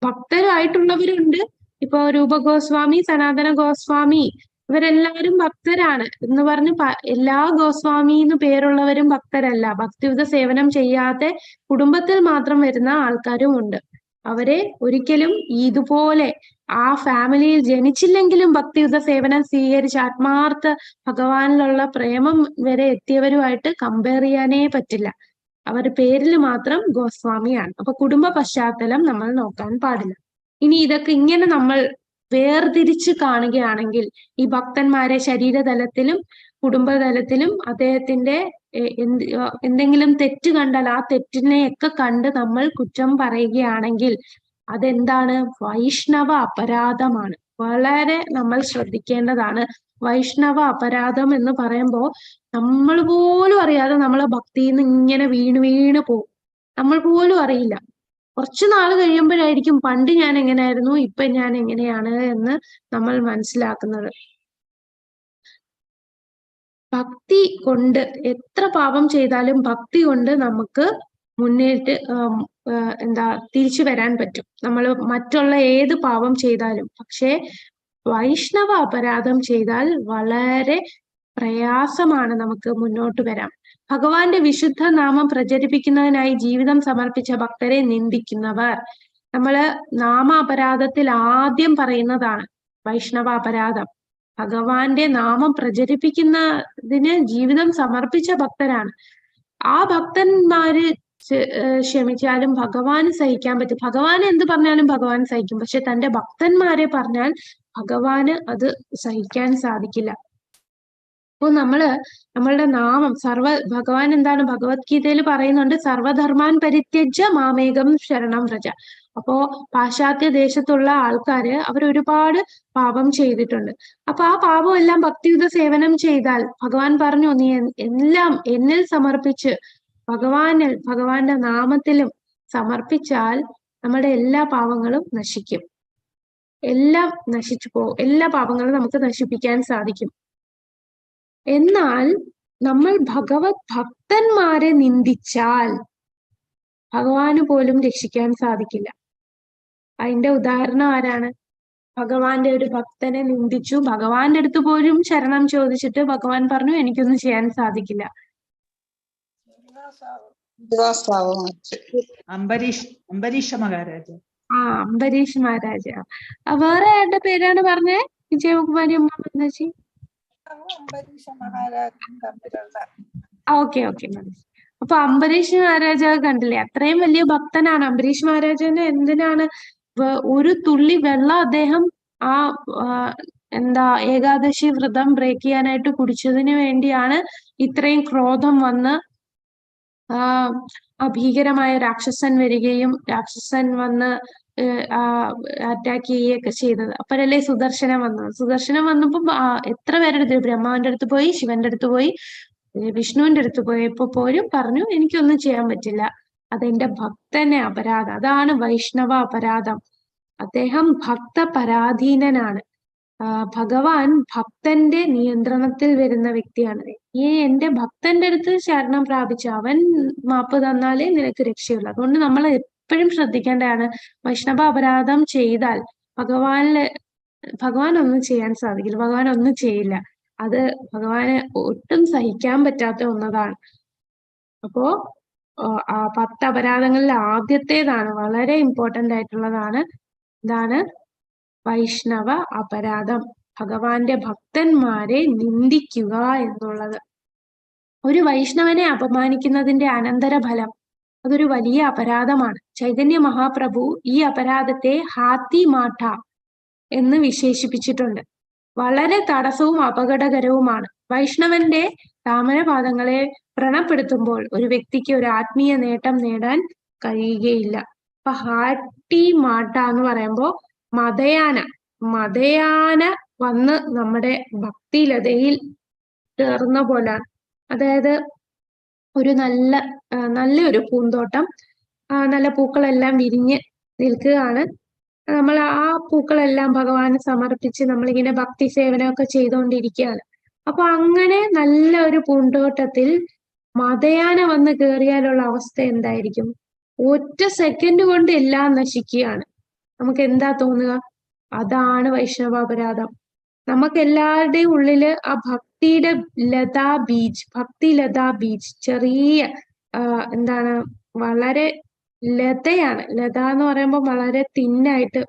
ഭക്തരായിട്ടുള്ളവരുണ്ട്. ഇപ്പൊ രൂപ ഗോസ്വാമി, സനാതന ഗോസ്വാമി, ഇവരെല്ലാവരും ഭക്തരാണ് എന്ന് പറഞ്ഞ് എല്ലാ ഗോസ്വാമി എന്ന് പേരുള്ളവരും ഭക്തരല്ല. ഭക്തിയുത സേവനം ചെയ്യാതെ കുടുംബത്തിൽ മാത്രം വരുന്ന ആൾക്കാരും ഉണ്ട്. അവരെ ഒരിക്കലും ഇതുപോലെ ആ ഫാമിലിയിൽ ജനിച്ചില്ലെങ്കിലും ഭക്തിയുത സേവനം സ്വീകരിച്ച് ആത്മാർത്ഥ ഭഗവാനിലുള്ള പ്രേമം വരെ എത്തിയവരുമായിട്ട് കമ്പയർ ചെയ്യാനേ പറ്റില്ല. അവർ പേരിൽ മാത്രം ഗോസ്വാമിയാണ്. അപ്പൊ കുടുംബ പശ്ചാത്തലം നമ്മൾ നോക്കാൻ പാടില്ല. ഇനി ഇതൊക്കെ ഇങ്ങനെ നമ്മൾ വേർതിരിച്ച് കാണുകയാണെങ്കിൽ ഈ ഭക്തന്മാരെ ശരീരതലത്തിലും കുടുംബതലത്തിലും അദ്ദേഹത്തിന്റെ എന്തെങ്കിലും തെറ്റ് കണ്ടാൽ ആ തെറ്റിനെയൊക്കെ കണ്ട് നമ്മൾ കുറ്റം പറയുകയാണെങ്കിൽ അതെന്താണ്? വൈഷ്ണവ അപരാധമാണ്. വളരെ നമ്മൾ ശ്രദ്ധിക്കേണ്ടതാണ്. വൈഷ്ണവ അപരാധം എന്ന് പറയുമ്പോൾ നമ്മൾ പോലും അറിയാതെ നമ്മളെ ഭക്തിയിൽ നിന്ന് ഇങ്ങനെ വീണ് പോകും. നമ്മൾ പോലും അറിയില്ല. കുറച്ചു നാൾ കഴിയുമ്പോഴായിരിക്കും പണ്ട് ഞാൻ എങ്ങനെയായിരുന്നു, ഇപ്പൊ ഞാൻ എങ്ങനെയാണ് എന്ന് നമ്മൾ മനസ്സിലാക്കുന്നത്. ഭക്തി കൊണ്ട് എത്ര പാപം ചെയ്താലും ഭക്തി കൊണ്ട് നമുക്ക് മുന്നേറ്റ് തിരിച്ചു വരാൻ പറ്റും. നമ്മൾ മറ്റുള്ള ഏത് പാപം ചെയ്താലും. പക്ഷേ വൈഷ്ണവ അപരാധം ചെയ്താൽ വളരെ പ്രയാസമാണ് നമുക്ക് മുന്നോട്ട് വരാൻ. ഭഗവാന്റെ വിശുദ്ധ നാമം പ്രചരിപ്പിക്കുന്നതിനായി ജീവിതം സമർപ്പിച്ച ഭക്തരെ നിന്ദിക്കുന്നവർ, നമ്മള് നാമാപരാധത്തിൽ ആദ്യം പറയുന്നതാണ് വൈഷ്ണവ അപരാധം. ഭഗവാന്റെ നാമം പ്രചരിപ്പിക്കുന്നതിന് ജീവിതം സമർപ്പിച്ച ഭക്തരാണ്. ആ ഭക്തന്മാര് ക്ഷമിച്ചാലും ഭഗവാന് സഹിക്കാൻ പറ്റും. ഭഗവാൻ എന്ത് പറഞ്ഞാലും ഭഗവാൻ സഹിക്കും. പക്ഷെ തന്റെ ഭക്തന്മാരെ പറഞ്ഞാൽ ഭഗവാന് അത് സഹിക്കാൻ സാധിക്കില്ല. അപ്പൊ നമ്മളുടെ നാമം ഭഗവാൻ എന്താണ് ഭഗവത്ഗീതയിൽ പറയുന്നുണ്ട്, സർവധർമാൻ പരിത്യജ്യ മാമേകം ശരണം വ്രജ. അപ്പോ പാശ്ചാത്യ ദേശത്തുള്ള ആൾക്കാര് അവരൊരുപാട് പാപം ചെയ്തിട്ടുണ്ട്. അപ്പൊ ആ പാപം എല്ലാം ഭക്തിയുത സേവനം ചെയ്താൽ ഭഗവാൻ പറഞ്ഞു, നീ എല്ലാം എന്നിൽ സമർപ്പിച്ച് ഭഗവാന്റെ നാമത്തിലും സമർപ്പിച്ചാൽ നമ്മുടെ എല്ലാ പാപങ്ങളും നശിക്കും. എല്ലാം നശിച്ചു പോകും. എല്ലാ പാപങ്ങളും നമുക്ക് നശിപ്പിക്കാൻ സാധിക്കും. എന്നാൽ നമ്മൾ ഭഗവത് ഭക്തന്മാരെ നിന്ദിച്ചാൽ ഭഗവാന് പോലും രക്ഷിക്കാൻ സാധിക്കില്ല. അതിന്റെ ഉദാഹരണം ആരാണ്? ഭഗവാന്റെ ഒരു ഭക്തനെ നിന്ദിച്ചു, ഭഗവാന്റെ അടുത്ത് പോലും ശരണം ചോദിച്ചിട്ട് ഭഗവാൻ പറഞ്ഞു എനിക്കൊന്നും ചെയ്യാൻ സാധിക്കില്ല. അംബരീഷ മഹാരാജ. അംബരീഷ് മഹാരാജ. വേറെ ആരുടെ പേരാണ് പറഞ്ഞേ? വിജയകുമാരി അമ്മ പറഞ്ഞേച്ചി. ഓക്കെ. അപ്പൊ അംബരീഷ് മഹാരാജാവ് കണ്ടില്ലേ, അത്രയും വലിയ ഭക്തനാണ്. അംബരീഷ് മഹാരാജന് എന്തിനാണ് ഒരു തുള്ളി വെള്ളം അദ്ദേഹം ഏകാദശി വ്രതം ബ്രേക്ക് ചെയ്യാനായിട്ട് കുടിച്ചതിന് വേണ്ടിയാണ് ഇത്രയും ക്രോധം വന്ന് ഭീകരമായ രാക്ഷസൻ വരികയും രാക്ഷസൻ വന്ന് അറ്റാക്ക് ചെയ്യുകയൊക്കെ ചെയ്തത്. അപ്പോഴല്ലേ സുദർശനം വന്നത്. സുദർശനം വന്നപ്പോ എത്ര പേരുടെ ബ്രഹ്മാവിന്റെ അടുത്ത് പോയി, ശിവന്റെ അടുത്ത് പോയി, വിഷ്ണുവിന്റെ അടുത്ത് പോയപ്പോ പോലും പറഞ്ഞു എനിക്കൊന്നും ചെയ്യാൻ പറ്റില്ല, അതെന്റെ ഭക്തനെ അപരാധം. അതാണ് വൈഷ്ണവ അപരാധം. അദ്ദേഹം ഭക്തപരാധീനനാണ്. ഭഗവാൻ ഭക്തന്റെ നിയന്ത്രണത്തിൽ വരുന്ന വ്യക്തിയാണ്. എന്റെ ഭക്തന്റെ അടുത്ത് ശരണം പ്രാപിച്ച അവൻ മാപ്പ് തന്നാലേ നിനക്ക് രക്ഷയുള്ളൂ. അതുകൊണ്ട് നമ്മൾ എപ്പോഴും ശ്രദ്ധിക്കേണ്ടതാണ്, വൈഷ്ണവ അപരാധം ചെയ്താൽ ഭഗവാൻ ഒന്നും ചെയ്യാൻ സാധിക്കില്ല. ഭഗവാൻ ഒന്നും ചെയ്യില്ല. അത് ഭഗവാന് ഒട്ടും സഹിക്കാൻ പറ്റാത്ത ഒന്നതാണ്. അപ്പോ 10 അപരാധങ്ങളിൽ ആദ്യത്തേതാണ്, വളരെ ഇമ്പോർട്ടന്റ് ആയിട്ടുള്ളതാണ്. ഇതാണ് വൈഷ്ണവ അപരാധം, ഭഗവാന്റെ ഭക്തന്മാരെ നിന്ദിക്കുക എന്നുള്ളത്. ഒരു വൈഷ്ണവനെ അപമാനിക്കുന്നതിന്റെ അനന്തരഫലം അതൊരു വലിയ അപരാധമാണ്. ചൈതന്യ മഹാപ്രഭു ഈ അപരാധത്തെ ഹാത്തി മാഠ, എന്ന് വിശേഷിപ്പിച്ചിട്ടുണ്ട്. വളരെ തടസ്സവും അപകടകരവുമാണ്. വൈഷ്ണവന്റെ താമരപാദങ്ങളെ വ്രണപ്പെടുത്തുമ്പോൾ ഒരു വ്യക്തിക്ക് ഒരു ആത്മീയ നേട്ടം നേടാൻ കഴിയുകയില്ല. അപ്പൊ ഹാട്ടി മാട്ട എന്ന് പറയുമ്പോ മതയാന വന്ന് നമ്മുടെ ഭക്തിലതയിൽ ചേർന്ന പോലാണ്. അതായത് ഒരു നല്ലൊരു പൂന്തോട്ടം, നല്ല പൂക്കളെല്ലാം വിരിഞ്ഞ് നിൽക്കുകയാണ്. നമ്മൾ ആ പൂക്കളെല്ലാം ഭഗവാന് സമർപ്പിച്ച് നമ്മളിങ്ങനെ ഭക്തി സേവനമൊക്കെ ചെയ്തുകൊണ്ടിരിക്കുകയാണ്. അപ്പൊ അങ്ങനെ നല്ല ഒരു പൂന്തോട്ടത്തിൽ മതയാന വന്ന് കയറിയാലുള്ള അവസ്ഥ എന്തായിരിക്കും? ഒറ്റ സെക്കൻഡ് കൊണ്ട് എല്ലാം നശിക്കുകയാണ്. നമുക്ക് എന്താ തോന്നുക? അതാണ് വൈഷ്ണവാപരാധം. നമുക്ക് എല്ലാവരുടെയും ഉള്ളില് ആ ഭക്തി ലതാ ബീജ് ചെറിയ എന്താണ്, വളരെ ലതയാണ്. ലത എന്ന് പറയുമ്പോൾ വളരെ തിന്നായിട്ട്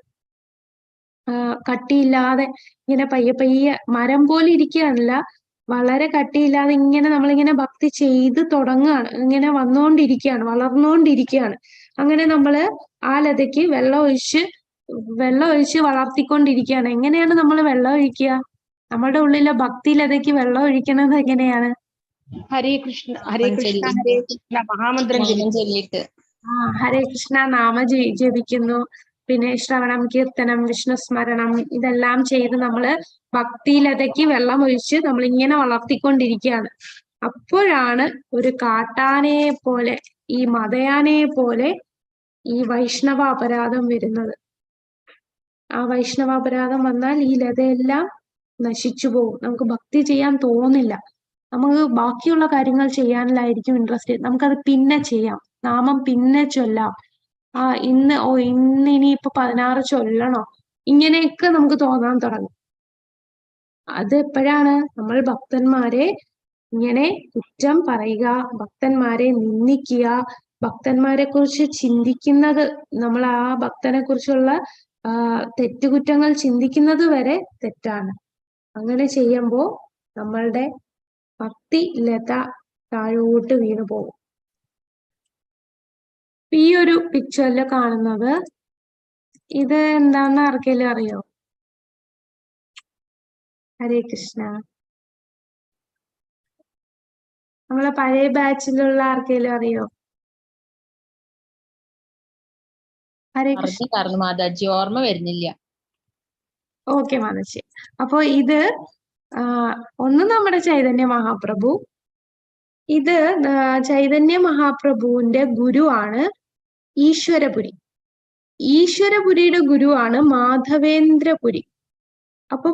കട്ടിയില്ലാതെ ഇങ്ങനെ പയ്യെ മരം പോലെ ഇരിക്കുകയല്ല, വളരെ കട്ടിയില്ലാതെ ഇങ്ങനെ നമ്മളിങ്ങനെ ഭക്തി ചെയ്ത് തുടങ്ങുകയാണ്, ഇങ്ങനെ വളർന്നുകൊണ്ടിരിക്കുകയാണ്. അങ്ങനെ നമ്മള് ആ ലതയ്ക്ക് വെള്ളം ഒഴിച്ച് വളർത്തിക്കൊണ്ടിരിക്കുകയാണ്. എങ്ങനെയാണ് നമ്മൾ വെള്ളം ഒഴിക്കുക? നമ്മളുടെ ഉള്ളിലെ ഭക്തി ലതയ്ക്ക് വെള്ളം ഒഴിക്കുന്നത് എങ്ങനെയാണ്? ഹരേ കൃഷ്ണ മഹാമന്ത്രം ചൊല്ലിയിട്ട്. ഹരേ കൃഷ്ണ നാമ ജപിക്കുന്നു, പിന്നെ ശ്രവണം, കീർത്തനം, വിഷ്ണുസ്മരണം ഇതെല്ലാം ചെയ്ത് നമ്മള് ഭക്തിലതയ്ക്ക് വെള്ളം ഒഴിച്ച് നമ്മളിങ്ങനെ വളർത്തിക്കൊണ്ടിരിക്കുകയാണ്. അപ്പോഴാണ് ഒരു കാട്ടാനയെ പോലെ, ഈ മതയാനയെ പോലെ ഈ വൈഷ്ണവ അപരാധം വരുന്നത്. ആ വൈഷ്ണവ അപരാധം വന്നാൽ ഈ ലതയെല്ലാം നശിച്ചു പോകും. നമുക്ക് ഭക്തി ചെയ്യാൻ തോന്നില്ല. നമുക്ക് ബാക്കിയുള്ള കാര്യങ്ങൾ ചെയ്യാനില്ലായിരിക്കും ഇൻട്രസ്റ്റ്. നമുക്കത് പിന്നെ ചെയ്യാം, നാമം പിന്നെ ചൊല്ലാം, ഇന്ന് ഇനിയിപ്പോ 16 ചൊല്ലണോ, ഇങ്ങനെയൊക്കെ നമുക്ക് തോന്നാൻ തുടങ്ങും. അത് എപ്പോഴാണ്? നമ്മൾ ഭക്തന്മാരെ ഇങ്ങനെ കുറ്റം പറയുക, ഭക്തന്മാരെ നിന്ദിക്കുക, ഭക്തന്മാരെ കുറിച്ച് ചിന്തിക്കുന്നത്, നമ്മൾ ആ ഭക്തനെ കുറിച്ചുള്ള തെറ്റുകുറ്റങ്ങൾ ചിന്തിക്കുന്നത് വരെ തെറ്റാണ്. അങ്ങനെ ചെയ്യുമ്പോൾ നമ്മളുടെ ഭക്തി ലത താഴോട്ട് വീണു പോകും. ഈ ഒരു പിക്ചറിൽ കാണുന്നത് ഇത് എന്താന്ന് ആർക്കെങ്കിലും അറിയോ? ഹരേ കൃഷ്ണ. നമ്മളെ പഴയ ബാച്ചിലുള്ള ആർക്കെങ്കിലും അറിയോ? ഹരേ കൃഷ്ണ. മാതാജി ഓർമ്മ വരുന്നില്ല. ഓക്കെ മാതാജി. അപ്പൊ ഇത് ഒന്ന് നമ്മുടെ ചൈതന്യ മഹാപ്രഭു. ഇത് ചൈതന്യ മഹാപ്രഭുവിന്റെ ഗുരുവാണ് ഈശ്വരപുരി. ഈശ്വരപുരിയുടെ ഗുരുവാണ് മാധവേന്ദ്രപുരി. അപ്പൊ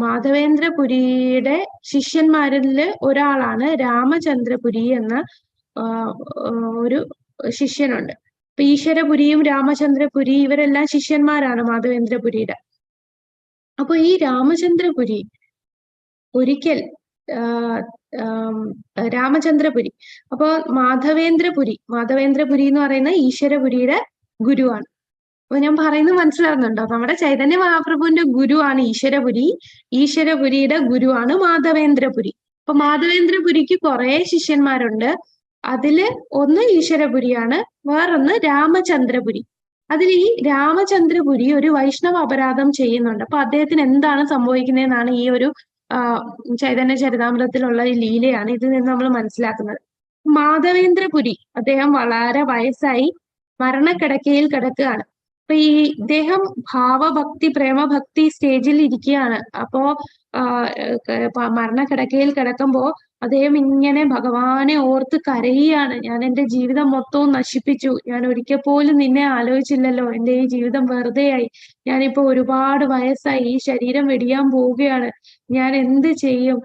മാധവേന്ദ്രപുരിയുടെ ശിഷ്യന്മാരിൽ ഒരാളാണ് രാമചന്ദ്രപുരി എന്ന ഒരു ശിഷ്യനുണ്ട്. അപ്പൊ ഈശ്വരപുരിയും രാമചന്ദ്രപുരി ഇവരെല്ലാം ശിഷ്യന്മാരാണ് മാധവേന്ദ്രപുരിയുടെ. അപ്പൊ ഈ രാമചന്ദ്രപുരി ഒരിക്കൽ രാമചന്ദ്രപുരി, അപ്പൊ മാധവേന്ദ്രപുരി എന്ന് പറയുന്ന ഈശ്വരപുരിയുടെ ഗുരുവാണ്. അപ്പൊ ഞാൻ പറയുന്നത് മനസ്സിലാവുന്നുണ്ടോ? നമ്മുടെ ചൈതന്യ മഹാപ്രഭുവിന്റെ ഗുരുവാണ് ഈശ്വരപുരി, ഈശ്വരപുരിയുടെ ഗുരുവാണ് മാധവേന്ദ്രപുരി. അപ്പൊ മാധവേന്ദ്രപുരിക്ക് കുറെ ശിഷ്യന്മാരുണ്ട്. അതില് ഒന്ന് ഈശ്വരപുരിയാണ്, വേറൊന്ന് രാമചന്ദ്രപുരി. അതിൽ ഈ രാമചന്ദ്രപുരി ഒരു വൈഷ്ണവ അപരാധം ചെയ്യുന്നുണ്ട്. അപ്പൊ അദ്ദേഹത്തിന് എന്താണ് സംഭവിക്കുന്നതെന്നാണ് ഈ ഒരു ചൈതന്യ ചരിതാമൃതത്തിലുള്ള ഈ ലീലയാണ്. ഇതിൽ നിന്ന് നമ്മൾ മനസ്സിലാക്കുന്നത്. മാധവേന്ദ്രപുരി അദ്ദേഹം വളരെ വയസ്സായി മരണക്കിടക്കയിൽ കിടക്കുകയാണ്. അപ്പൊ ഈ ഇദ്ദേഹം ഭാവഭക്തി പ്രേമഭക്തി സ്റ്റേജിൽ ഇരിക്കുകയാണ്. അപ്പോ മരണക്കിടക്കയിൽ കിടക്കുമ്പോ അദ്ദേഹം ഇങ്ങനെ ഭഗവാനെ ഓർത്ത് കരയുകയാണ്. ഞാൻ എൻ്റെ ജീവിതം മൊത്തവും നശിപ്പിച്ചു, ഞാൻ ഒരിക്കൽ പോലും നിന്നെ ആലോചിച്ചില്ലല്ലോ, എൻ്റെ ഈ ജീവിതം വെറുതെയായി, ഞാനിപ്പോ ഒരുപാട് വയസ്സായി, ഈ ശരീരം വെടിയാൻ പോവുകയാണ്, ഞാൻ എന്ത് ചെയ്യും,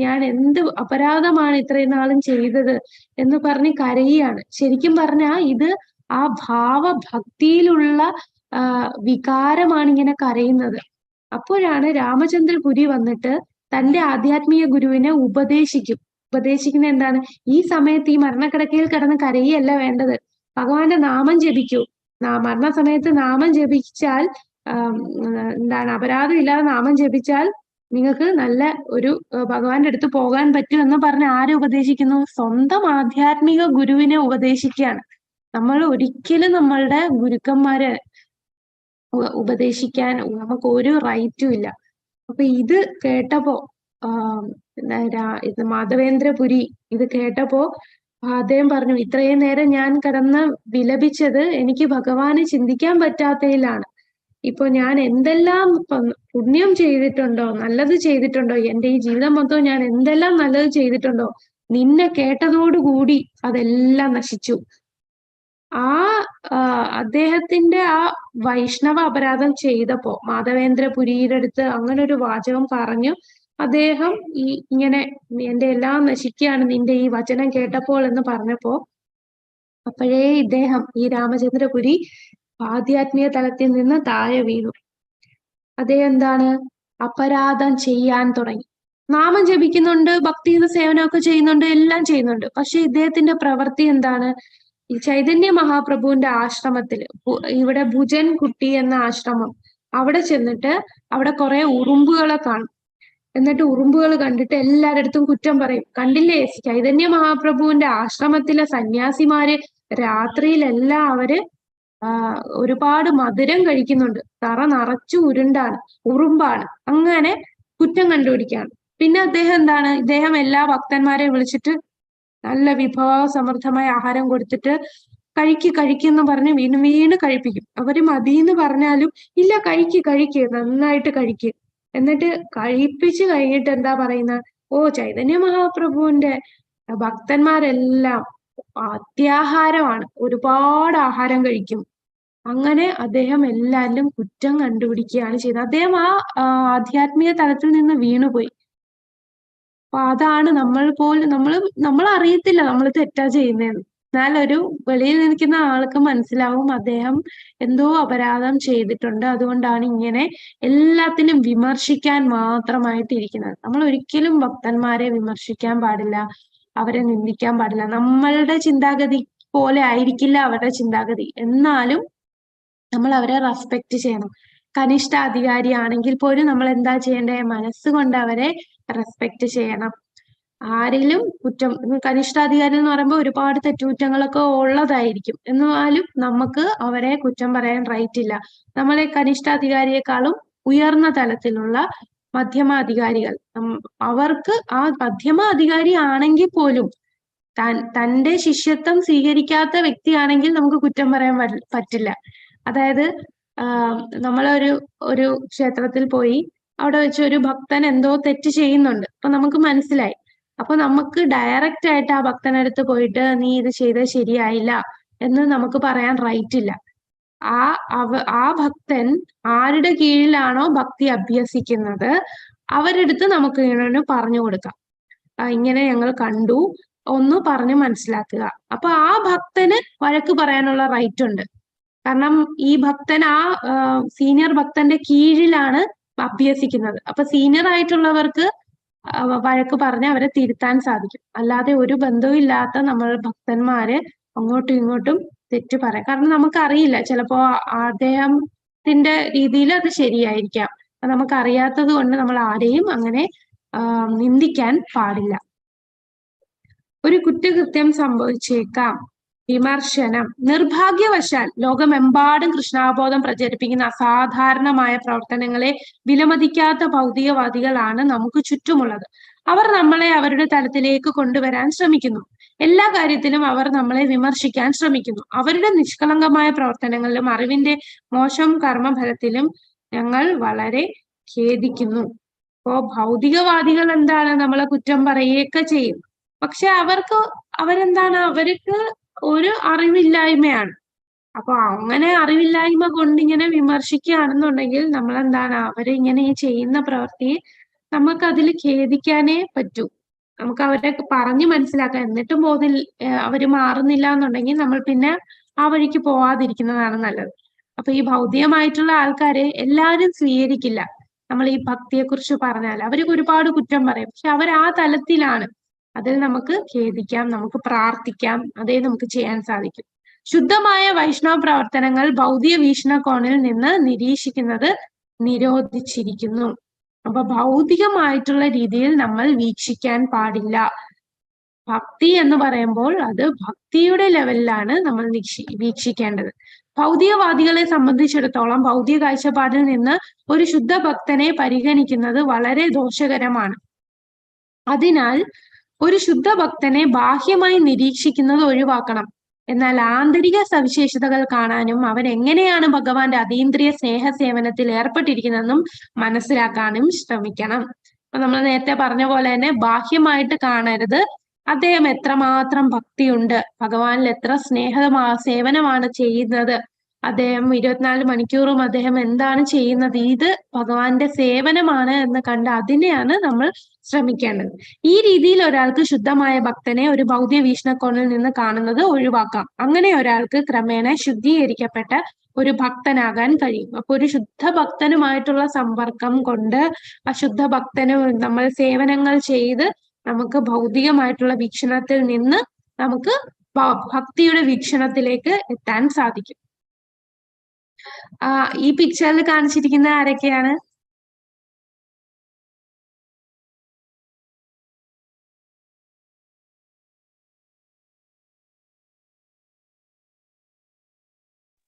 ഞാൻ എന്ത് അപരാധമാണ് ഇത്രയും നാളും ചെയ്തത് എന്ന് പറഞ്ഞ് കരയുകയാണ്. ശരിക്കും പറഞ്ഞാൽ ഇത് ആ ഭാവഭക്തിയിലുള്ള വികാരമാണ് ഇങ്ങനെ കരയുന്നത്. അപ്പോഴാണ് രാമചന്ദ്രപുരി വന്നിട്ട് തന്റെ ആധ്യാത്മിക ഗുരുവിനെ ഉപദേശിക്കുന്ന എന്താണ്? ഈ സമയത്ത് ഈ മരണക്കിടക്കയിൽ കിടന്ന് കരയല്ല വേണ്ടത്, ഭഗവാന്റെ നാമം ജപിക്കൂ. മരണസമയത്ത് നാമം ജപിച്ചാൽ എന്താണ്, അപരാധം ഇല്ലാതെ നാമം ജപിച്ചാൽ നിങ്ങൾക്ക് നല്ല ഒരു ഭഗവാന്റെ അടുത്ത് പോകാൻ പറ്റും എന്ന് പറഞ്ഞ് ആരെ ഉപദേശിക്കുന്നു? സ്വന്തം ആധ്യാത്മിക ഗുരുവിനെ ഉപദേശിക്കുകയാണ്. നമ്മൾ ഒരിക്കലും നമ്മളുടെ ഗുരുക്കന്മാരെ ഉപദേശിക്കാൻ നമുക്ക് ഒരു റൈറ്റും ഇല്ല. അപ്പൊ ഇത് കേട്ടപ്പോ ഇത് മാധവേന്ദ്രപുരി ഇത് കേട്ടപ്പോ അദ്ദേഹം പറഞ്ഞു, ഇത്രയും നേരം ഞാൻ കിടന്ന് വിലപിച്ചത് എനിക്ക് ഭഗവാനെ ചിന്തിക്കാൻ പറ്റാത്തതിലാണ്. ഇപ്പൊ ഞാൻ എന്തെല്ലാം പുണ്യം ചെയ്തിട്ടുണ്ടോ, നല്ലത് ചെയ്തിട്ടുണ്ടോ, എന്റെ ഈ ജീവിതം മൊത്തം ഞാൻ എന്തെല്ലാം നല്ലത് ചെയ്തിട്ടുണ്ടോ, നിന്നെ കേട്ടതോടുകൂടി അതെല്ലാം നശിച്ചു. അദ്ദേഹത്തിന്റെ ആ വൈഷ്ണവ അപരാധം ചെയ്തപ്പോ മാധവേന്ദ്രപുരിയുടെ അടുത്ത് അങ്ങനെ ഒരു വാചകം പറഞ്ഞു. അദ്ദേഹം ഇങ്ങനെ എന്റെ എല്ലാം നശിക്കുകയാണ് നിന്റെ ഈ വചനം കേട്ടപ്പോൾ എന്ന് പറഞ്ഞപ്പോ അപ്പോഴേ ഇദ്ദേഹം ഈ രാമചന്ദ്രപുരി ആധ്യാത്മിക തലത്തിൽ നിന്ന് താഴെ വീണു. അദ്ദേഹം എന്താണ് അപരാധം ചെയ്യാൻ തുടങ്ങി. നാമം ജപിക്കുന്നുണ്ട്, ഭക്തിയുടെ സേവനമൊക്കെ ചെയ്യുന്നുണ്ട്, എല്ലാം ചെയ്യുന്നുണ്ട്. പക്ഷെ ഇദ്ദേഹത്തിന്റെ പ്രവൃത്തി എന്താണ്? ഈ ചൈതന്യ മഹാപ്രഭുവിന്റെ ആശ്രമത്തില് ഇവിടെ ഭുജൻ കുട്ടി എന്ന ആശ്രമം, അവിടെ ചെന്നിട്ട് അവിടെ കുറെ ഉറുമ്പുകളെ കാണും. എന്നിട്ട് ഉറുമ്പുകൾ കണ്ടിട്ട് എല്ലാവരുടെ അടുത്തും കുറ്റം പറയും. കണ്ടില്ലേ, ചൈതന്യ മഹാപ്രഭുവിന്റെ ആശ്രമത്തിലെ സന്യാസിമാര് രാത്രിയിലെല്ലാം അവര് ഒരുപാട് മധുരം കഴിക്കുന്നുണ്ട്, തറ നിറച്ചു ഉറുമ്പാണ്. അങ്ങനെ കുറ്റം കണ്ടുപിടിക്കുകയാണ്. പിന്നെ അദ്ദേഹം എന്താണ്, ഇദ്ദേഹം എല്ലാ ഭക്തന്മാരെയും വിളിച്ചിട്ട് നല്ല വിഭവസമൃദ്ധമായ ആഹാരം കൊടുത്തിട്ട് കഴിക്കുന്നു പറഞ്ഞ് വീണ് കഴിപ്പിക്കും. അവര് മതിയെന്ന് പറഞ്ഞാലും ഇല്ല, കഴിക്ക് നന്നായിട്ട് കഴിക്ക്. എന്നിട്ട് കഴിപ്പിച്ച് കഴിഞ്ഞിട്ട് എന്താ പറയുന്ന, ഓ ചൈതന്യ മഹാപ്രഭുവിന്റെ ഭക്തന്മാരെല്ലാം അത്യാഹാരമാണ്, ഒരുപാട് ആഹാരം കഴിക്കും. അങ്ങനെ അദ്ദേഹം എല്ലാവരിലും കുറ്റം കണ്ടുപിടിക്കുകയാണ് ചെയ്തത്. അദ്ദേഹം ആ ആധ്യാത്മിക തലത്തിൽ നിന്ന് വീണുപോയി. അപ്പൊ അതാണ് നമ്മൾ അറിയത്തില്ല നമ്മൾ തെറ്റാ ചെയ്യുന്നതെന്ന്. എന്നാൽ ഒരു വെളിയിൽ നിൽക്കുന്ന ആൾക്ക് മനസ്സിലാവും അദ്ദേഹം എന്തോ അപരാധം ചെയ്തിട്ടുണ്ട്, അതുകൊണ്ടാണ് ഇങ്ങനെ എല്ലാത്തിനും വിമർശിക്കാൻ മാത്രമായിട്ട് ഇരിക്കുന്നത്. നമ്മൾ ഒരിക്കലും ഭക്തന്മാരെ വിമർശിക്കാൻ പാടില്ല, അവരെ നിന്ദിക്കാൻ പാടില്ല. നമ്മളുടെ ചിന്താഗതി പോലെ ആയിരിക്കില്ല അവരുടെ ചിന്താഗതി, എന്നാലും നമ്മൾ അവരെ റെസ്പെക്ട് ചെയ്യണം. കനിഷ്ഠ അധികാരി ആണെങ്കിൽ പോലും നമ്മൾ എന്താ ചെയ്യേണ്ടത്? മനസ്സുകൊണ്ട് അവരെ റെസ്പെക്ട് ചെയ്യണം. ആരിലും കുറ്റം, കനിഷ്ഠാധികാരി എന്ന് പറയുമ്പോൾ ഒരുപാട് തെറ്റുകുറ്റങ്ങളൊക്കെ ഉള്ളതായിരിക്കും, എന്നാലും നമുക്ക് അവരെ കുറ്റം പറയാൻ റൈറ്റ് ഇല്ല. നമ്മളെ കനിഷ്ഠാധികാരിയെക്കാളും ഉയർന്ന തലത്തിലുള്ള മധ്യമാധികാരികൾ, അവർക്ക് ആ മധ്യമാധികാരി ആണെങ്കിൽ പോലും തന്റെ ശിഷ്യത്വം സ്വീകരിക്കാത്ത വ്യക്തിയാണെങ്കിൽ നമുക്ക് കുറ്റം പറയാൻ പറ്റില്ല. അതായത് നമ്മളൊരു ക്ഷേത്രത്തിൽ പോയി, അവിടെ വെച്ച് ഒരു ഭക്തൻ എന്തോ തെറ്റ് ചെയ്യുന്നുണ്ട്, അപ്പൊ നമുക്ക് മനസ്സിലായി. അപ്പൊ നമുക്ക് ഡയറക്റ്റ് ആയിട്ട് ആ ഭക്തനടുത്ത് പോയിട്ട് നീ ഇത് ചെയ്തത് ശരിയായില്ല എന്ന് നമുക്ക് പറയാൻ റൈറ്റ് ഇല്ല. ആ ഭക്തൻ ആരുടെ കീഴിലാണോ ഭക്തി അഭ്യസിക്കുന്നത് അവരെടുത്ത് നമുക്ക് ഇങ്ങനെ പറഞ്ഞു കൊടുക്കാം, ഇങ്ങനെ ഞങ്ങൾ കണ്ടു, ഒന്ന് പറഞ്ഞ് മനസ്സിലാക്കുക. അപ്പൊ ആ ഭക്തന് വഴക്ക് പറയാനുള്ള റൈറ്റ് ഉണ്ട്. കാരണം ഈ ഭക്തൻ ആ സീനിയർ ഭക്തന്റെ കീഴിലാണ് അഭ്യസിക്കുന്നത്. അപ്പൊ സീനിയർ ആയിട്ടുള്ളവർക്ക് വഴക്ക് പറഞ്ഞ് അവരെ തിരുത്താൻ സാധിക്കും. അല്ലാതെ ഒരു ബന്ധവും ഇല്ലാത്ത നമ്മൾ ഭക്തന്മാര് അങ്ങോട്ടും ഇങ്ങോട്ടും തെറ്റ് പറയാം. കാരണം നമുക്കറിയില്ല, ചിലപ്പോ അദ്ദേഹത്തിന്റെ രീതിയിൽ അത് ശരിയായിരിക്കാം. നമുക്കറിയാത്തത് കൊണ്ട് നമ്മൾ ആരെയും അങ്ങനെ നിന്ദിക്കാൻ പാടില്ല. ഒരു കുറ്റകൃത്യം സംഭവിച്ചേക്കാം. വിമർശനം. നിർഭാഗ്യവശാൽ ലോകമെമ്പാടും കൃഷ്ണാബോധം പ്രചരിപ്പിക്കുന്ന അസാധാരണമായ പ്രവർത്തനങ്ങളെ വിലമതിക്കാത്ത ഭൗതികവാദികളാണ് നമുക്ക് ചുറ്റുമുള്ളത്. അവർ നമ്മളെ അവരുടെ തലത്തിലേക്ക് കൊണ്ടുവരാൻ ശ്രമിക്കുന്നു. എല്ലാ കാര്യത്തിലും അവർ നമ്മളെ വിമർശിക്കാൻ ശ്രമിക്കുന്നു. അവരുടെ നിഷ്കളങ്കമായ പ്രവർത്തനങ്ങളിലും അറിവിന്റെ മോശം കർമ്മഫലത്തിലും ഞങ്ങൾ വളരെ ഖേദിക്കുന്നു. അപ്പോ ഭൗതികവാദികൾ എന്താണ്, നമ്മളെ കുറ്റം പറയുകയൊക്കെ ചെയ്യും. പക്ഷെ അവർക്ക് ഒരു അറിവില്ലായ്മയാണ്. അപ്പൊ അങ്ങനെ അറിവില്ലായ്മ കൊണ്ട് ഇങ്ങനെ വിമർശിക്കുകയാണെന്നുണ്ടെങ്കിൽ നമ്മൾ എന്താണ്, അവരിങ്ങനെ ഈ ചെയ്യുന്ന പ്രവൃത്തി നമുക്ക് അതിൽ ഖേദിക്കാനേ പറ്റൂ. നമുക്ക് അവരെ പറഞ്ഞ് മനസ്സിലാക്കാം. എന്നിട്ടും അവര് മാറുന്നില്ല എന്നുണ്ടെങ്കിൽ നമ്മൾ പിന്നെ ആ വഴിക്ക് പോവാതിരിക്കുന്നതാണ് നല്ലത്. അപ്പൊ ഈ ഭൗതികമായിട്ടുള്ള ആൾക്കാരെ എല്ലാവരും സ്വീകരിക്കില്ല. നമ്മൾ ഈ ഭക്തിയെ കുറിച്ച് പറഞ്ഞാൽ അവർക്ക് ഒരുപാട് കുറ്റം പറയും. പക്ഷെ അവർ ആ തലത്തിലാണ്. അതിൽ നമുക്ക് ഖേദിക്കാം, നമുക്ക് പ്രാർത്ഥിക്കാം, അതേ നമുക്ക് ചെയ്യാൻ സാധിക്കും. ശുദ്ധമായ വൈഷ്ണവ പ്രവർത്തനങ്ങൾ ഭൗതിക വീക്ഷണകോണിൽ നിന്ന് നിരീക്ഷിക്കുന്നത് നിരോധിച്ചിരിക്കുന്നു. അപ്പൊ ഭൗതികമായിട്ടുള്ള രീതിയിൽ നമ്മൾ വീക്ഷിക്കാൻ പാടില്ല. ഭക്തി എന്ന് പറയുമ്പോൾ അത് ഭക്തിയുടെ ലെവലിലാണ് നമ്മൾ വീക്ഷിക്കേണ്ടത്. ഭൗതികവാദികളെ സംബന്ധിച്ചിടത്തോളം ഭൗതിക കാഴ്ചപ്പാടിൽ നിന്ന് ഒരു ശുദ്ധ ഭക്തനെ പരിഗണിക്കുന്നത് വളരെ ദോഷകരമാണ്. അതിനാൽ ഒരു ശുദ്ധ ഭക്തനെ ബാഹ്യമായി നിരീക്ഷിക്കുന്നത് ഒഴിവാക്കണം. എന്നാൽ ആന്തരിക സവിശേഷതകൾ കാണാനും അവൻ എങ്ങനെയാണ് ഭഗവാന്റെ അതീന്ദ്രിയ സ്നേഹ സേവനത്തിൽ ഏർപ്പെട്ടിരിക്കുന്നതെന്നും മനസ്സിലാക്കാനും ശ്രമിക്കണം. അപ്പൊ നമ്മൾ നേരത്തെ പറഞ്ഞ പോലെ തന്നെ ബാഹ്യമായിട്ട് കാണരുത്, അദ്ദേഹം എത്രമാത്രം ഭക്തിയുണ്ട്, ഭഗവാനിൽ എത്ര സേവനമാണ് ചെയ്യുന്നത്, അദ്ദേഹം 24 മണിക്കൂറും അദ്ദേഹം എന്താണ് ചെയ്യുന്നത്, ഇത് ഭഗവാന്റെ സേവനമാണ് എന്ന് കണ്ട് അതിനെയാണ് നമ്മൾ ശ്രമിക്കേണ്ടത്. ഈ രീതിയിൽ ഒരാൾക്ക് ശുദ്ധമായ ഭക്തനെ ഒരു ഭൗതിക വീക്ഷണകോണിൽ നിന്ന് കാണുന്നത് ഒഴിവാക്കാം. അങ്ങനെ ഒരാൾക്ക് ക്രമേണ ശുദ്ധീകരിക്കപ്പെട്ട ഒരു ഭക്തനാകാൻ കഴിയും. അപ്പൊ ഒരു ശുദ്ധ ഭക്തനുമായിട്ടുള്ള സമ്പർക്കം കൊണ്ട് അശുദ്ധ ഭക്തന് നമ്മൾ സേവനങ്ങൾ ചെയ്ത് നമുക്ക് ഭൗതികമായിട്ടുള്ള വീക്ഷണത്തിൽ നിന്ന് നമുക്ക് ഭക്തിയുടെ വീക്ഷണത്തിലേക്ക് എത്താൻ സാധിക്കും. ഈ പിക്ചറിൽ കാണിച്ചിരിക്കുന്ന ആരൊക്കെയാണ്?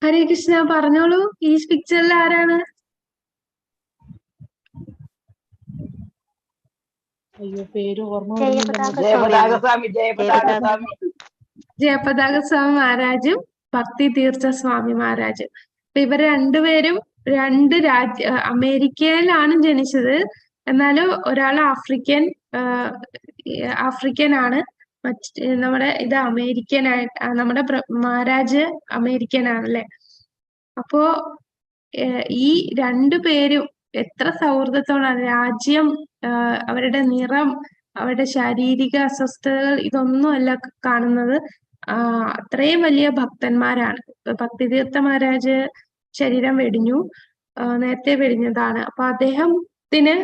ഹരേ കൃഷ്ണ, പറഞ്ഞോളൂ, ഈ പിക്ചറിൽ ആരാണ്? അയ്യോ, പേര് ഓർമ്മ ജയപതാക സ്വാമി മഹാരാജും ഭക്തി തീർത്ഥ സ്വാമി മഹാരാജും. അപ്പൊ ഇവർ രണ്ടുപേരും അമേരിക്കയിലാണ് ജനിച്ചത്. എന്നാലും ഒരാൾ ആഫ്രിക്കൻ ആണ്, നമ്മുടെ ഇത് അമേരിക്കൻ ആയിട്ട്, നമ്മുടെ മഹാരാജ് അമേരിക്കൻ ആണല്ലേ. അപ്പോ ഈ രണ്ടുപേരും എത്ര സൗഹൃദത്തോടാണ്, രാജ്യം, അവരുടെ നിറം, അവരുടെ ശാരീരിക അസ്വസ്ഥതകൾ, ഇതൊന്നും അല്ല കാണുന്നത്. അത്രയും വലിയ ഭക്തന്മാരാണ്. ഭക്തിതീർത്ഥ മഹാരാജ് ശരീരം വെടിഞ്ഞു, നേരത്തെ വെടിഞ്ഞതാണ്. അപ്പൊ അദ്ദേഹത്തിന്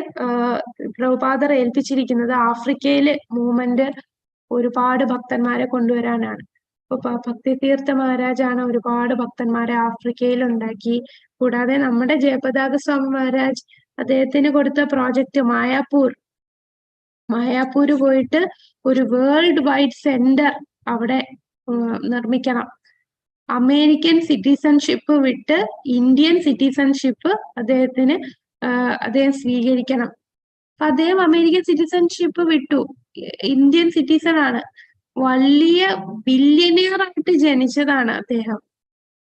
പ്രഭുപാദർ ഏൽപ്പിച്ചിരിക്കുന്നത് ആഫ്രിക്കയിലെ മൂവ്മെന്റ് ഒരുപാട് ഭക്തന്മാരെ കൊണ്ടുവരാനാണ്. അപ്പൊ ഭക്തിതീർത്ഥ മഹാരാജാണ് ഒരുപാട് ഭക്തന്മാരെ ആഫ്രിക്കയിൽ ഉണ്ടാക്കി. കൂടാതെ നമ്മുടെ ജയപതാക സ്വാമി മഹാരാജ് അദ്ദേഹത്തിന് കൊടുത്ത പ്രോജക്റ്റ് മായാപൂര് പോയിട്ട് ഒരു വേൾഡ് വൈഡ് സെന്റർ അവിടെ നിർമ്മിക്കണം. അമേരിക്കൻ സിറ്റിസൺഷിപ്പ് വിട്ട് ഇന്ത്യൻ സിറ്റിസൺഷിപ്പ് അദ്ദേഹം സ്വീകരിക്കണം. അപ്പൊ അദ്ദേഹം അമേരിക്കൻ സിറ്റിസൺഷിപ്പ് വിട്ടു, ഇന്ത്യൻ സിറ്റിസൺ ആണ്. വലിയ ബില്യണിയർ ആയിട്ട് ജനിച്ചതാണ്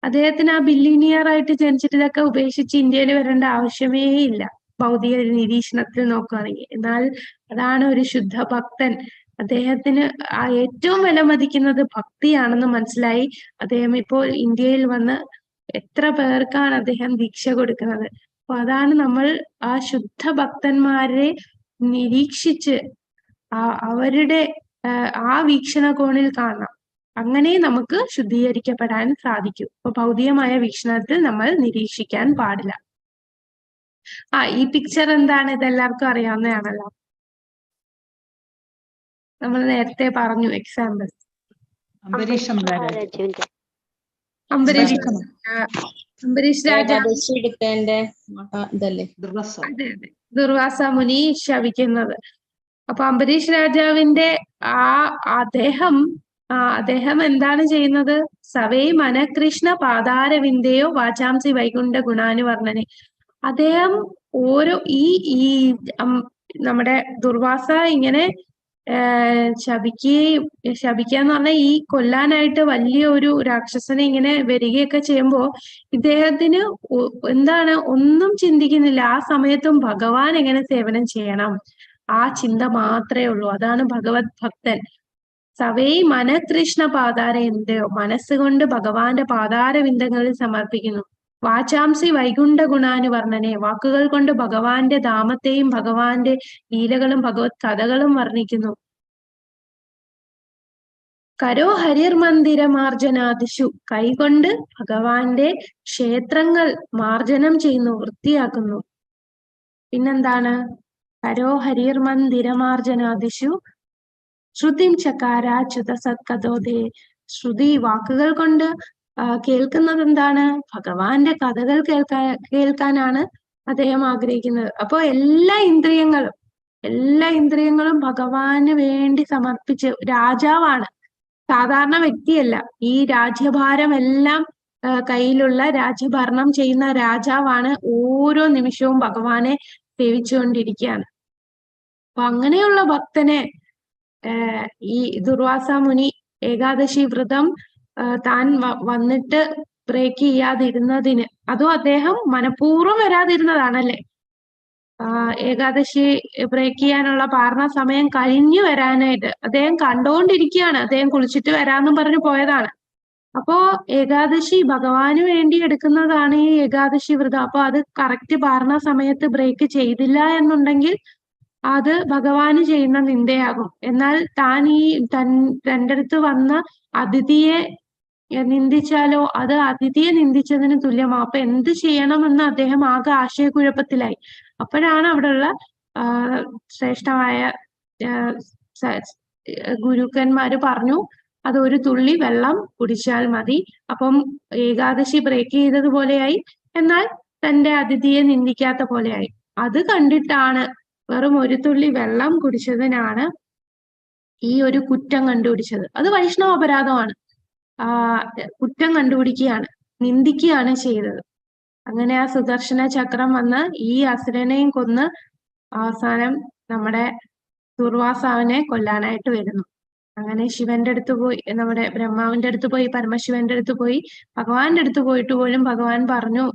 അദ്ദേഹത്തിന് ആ ബില്യണിയർ ആയിട്ട് ജനിച്ചിട്ട് ഇതൊക്കെ ഉപേക്ഷിച്ച് ഇന്ത്യയിൽ വരേണ്ട ആവശ്യമേ ഇല്ല ഭൗതിക നിരീക്ഷണത്തിൽ നോക്കുകയാണെങ്കിൽ. എന്നാൽ അതാണ് ഒരു ശുദ്ധ ഭക്തൻ. അദ്ദേഹത്തിന് ഏറ്റവും വിലമതിക്കുന്നത് ഭക്തിയാണെന്ന് മനസ്സിലായി. അദ്ദേഹം ഇപ്പോൾ ഇന്ത്യയിൽ വന്ന് എത്ര പേർക്കാണ് അദ്ദേഹം ദീക്ഷ കൊടുക്കുന്നത്. അപ്പൊ അതാണ് നമ്മൾ ആ ശുദ്ധ ഭക്തന്മാരെ നിരീക്ഷിച്ച് അവരുടെ ആ വീക്ഷണകോണിൽ കാണാം. അങ്ങനെ നമുക്ക് ശുദ്ധീകരിക്കപ്പെടാൻ സാധിക്കും. അപ്പൊ ഭൗതികമായ വീക്ഷണത്തിൽ നമ്മൾ നിരീക്ഷിക്കാൻ പാടില്ല. ഈ പിക്ചർ എന്താണ്? ഇതെല്ലാവർക്കും അറിയാവുന്നതാണല്ലോ. നമ്മൾ നേരത്തെ പറഞ്ഞു എക്സാമ്പിൾ. അംബരീഷ് രാജാവ് ദുർവാസ മുനി ശപിക്കുന്നത്. അപ്പൊ അംബരീഷ് രാജാവിന്റെ അദ്ദേഹം എന്താണ് ചെയ്യുന്നത്? സവേ മനകൃഷ്ണ പാതാരവിന്ദയോ വാചാംസി വൈകുണ്ഠ ഗുണാനുവർണ്ണനെ. അദ്ദേഹം നമ്മുടെ ദുർവാസ ഇങ്ങനെ ശപിക്കാന്ന് പറഞ്ഞാൽ ഈ കൊല്ലാനായിട്ട് വലിയ ഒരു രാക്ഷസനെ ഇങ്ങനെ വരികയൊക്കെ ചെയ്യുമ്പോ ഇദ്ദേഹത്തിന് എന്താണ്, ഒന്നും ചിന്തിക്കുന്നില്ല. ആ സമയത്തും ഭഗവാൻ എങ്ങനെ സേവനം ചെയ്യണം, ആ ചിന്ത മാത്രമേ ഉള്ളൂ. അതാണ് ഭഗവത് ഭക്തൻ. സവേ മനകൃഷ്ണ പാതാരവിന്ദയോ, മനസ്സുകൊണ്ട് ഭഗവാന്റെ പാതാരവിന്ദങ്ങളിൽ സമർപ്പിക്കുന്നു. വാചാംസി വൈകുണ്ഠ ഗുണാനുവർണ്ണനെ, വാക്കുകൾ കൊണ്ട് ഭഗവാന്റെ ധാമത്തെയും ഭഗവാന്റെ ലീലകളും ഭഗവത് കഥകളും വർണ്ണിക്കുന്നു. കരോ ഹരിർമന്ദിര മാർജനാദിഷു, കൈകൊണ്ട് ഭഗവാന്റെ ക്ഷേത്രങ്ങൾ മാർജനം ചെയ്യുന്നു, വൃത്തിയാക്കുന്നു. പിന്നെന്താണ്? കരോ ഹരിർമന്ദിരമാർജനാദിഷു ശ്രുതിം ചകാരാച്യുത സത്കഥോദേ. ശ്രുതി, വാക്കുകൾ കൊണ്ട് കേൾക്കുന്നത് എന്താണ്? ഭഗവാന്റെ കഥകൾ കേൾക്കാനാണ് അദ്ദേഹം ആഗ്രഹിക്കുന്നത്. അപ്പൊ എല്ലാ ഇന്ദ്രിയങ്ങളും, എല്ലാ ഇന്ദ്രിയങ്ങളും ഭഗവാന് വേണ്ടി സമർപ്പിച്ച്, രാജാവാണ്, സാധാരണ വ്യക്തിയല്ല. ഈ രാജ്യഭാരം എല്ലാം കയ്യിലുള്ള, രാജ്യഭരണം ചെയ്യുന്ന രാജാവാണ്. ഓരോ നിമിഷവും ഭഗവാനെ സേവിച്ചുകൊണ്ടിരിക്കുകയാണ്. അപ്പൊ അങ്ങനെയുള്ള ഭക്തനെ ഈ ദുർവാസ മുനി ഏകാദശി വ്രതം താൻ വന്നിട്ട് ബ്രേക്ക് ചെയ്യാതിരുന്നതിന്, അതും അദ്ദേഹം മനഃപൂർവ്വം വരാതിരുന്നതാണല്ലേ. ഏകാദശി ബ്രേക്ക് ചെയ്യാനുള്ള പാർണ സമയം കഴിഞ്ഞു വരാനായിട്ട് അദ്ദേഹം കണ്ടുകൊണ്ടിരിക്കുകയാണ്. അദ്ദേഹം കുളിച്ചിട്ട് വരാമെന്നും പറഞ്ഞു പോയതാണ്. അപ്പോ ഏകാദശി ഭഗവാന് വേണ്ടി എടുക്കുന്നതാണ് ഈ ഏകാദശി വ്രതം. അപ്പൊ അത് കറക്റ്റ് പാർണ സമയത്ത് ബ്രേക്ക് ചെയ്തില്ല എന്നുണ്ടെങ്കിൽ അത് ഭഗവാന് ചെയ്യുന്ന നിന്ദയാകും. എന്നാൽ താൻ ഈ തന്റെ അടുത്ത് വന്ന അതിഥിയെ നിന്ദിച്ചാലോ അത് അതിഥിയെ നിന്ദിച്ചതിന് തുല്യമാവും. അപ്പൊ എന്ത് ചെയ്യണമെന്ന് അദ്ദേഹം ആകെ ആശയക്കുഴപ്പത്തിലായി. അപ്പോഴാണ് അവിടെയുള്ള ശ്രേഷ്ഠമായ ഗുരുക്കന്മാര് പറഞ്ഞു, അത് ഒരു തുള്ളി വെള്ളം കുടിച്ചാൽ മതി. അപ്പം ഏകാദശി ബ്രേക്ക് ചെയ്തതുപോലെയായി, എന്നാൽ തന്റെ അതിഥിയെ നിന്ദിക്കാത്ത പോലെയായി. അത് കണ്ടിട്ടാണ്, വെറും ഒരു തുള്ളി വെള്ളം കുടിച്ചതിനാണ് ഈ ഒരു കുറ്റം കണ്ടുപിടിച്ചത്. അത് വൈഷ്ണവ അപരാധമാണ്. കുറ്റം കണ്ടുപിടിക്കുകയാണ്, നിന്ദിക്കുകയാണ് ചെയ്തത്. അങ്ങനെ ആ സുദർശന ചക്രം വന്ന് ഈ അസുരനെയും കൊന്ന് അവസാനം നമ്മുടെ ദുർവാസാവിനെ കൊല്ലാനായിട്ട് വരുന്നു. അങ്ങനെ ശിവന്റെ അടുത്ത് പോയി, നമ്മുടെ ബ്രഹ്മാവിന്റെ അടുത്ത് പോയി, പരമശിവന്റെ അടുത്ത് പോയി, ഭഗവാന്റെ അടുത്ത് പോയിട്ട് പോലും ഭഗവാൻ പറഞ്ഞു,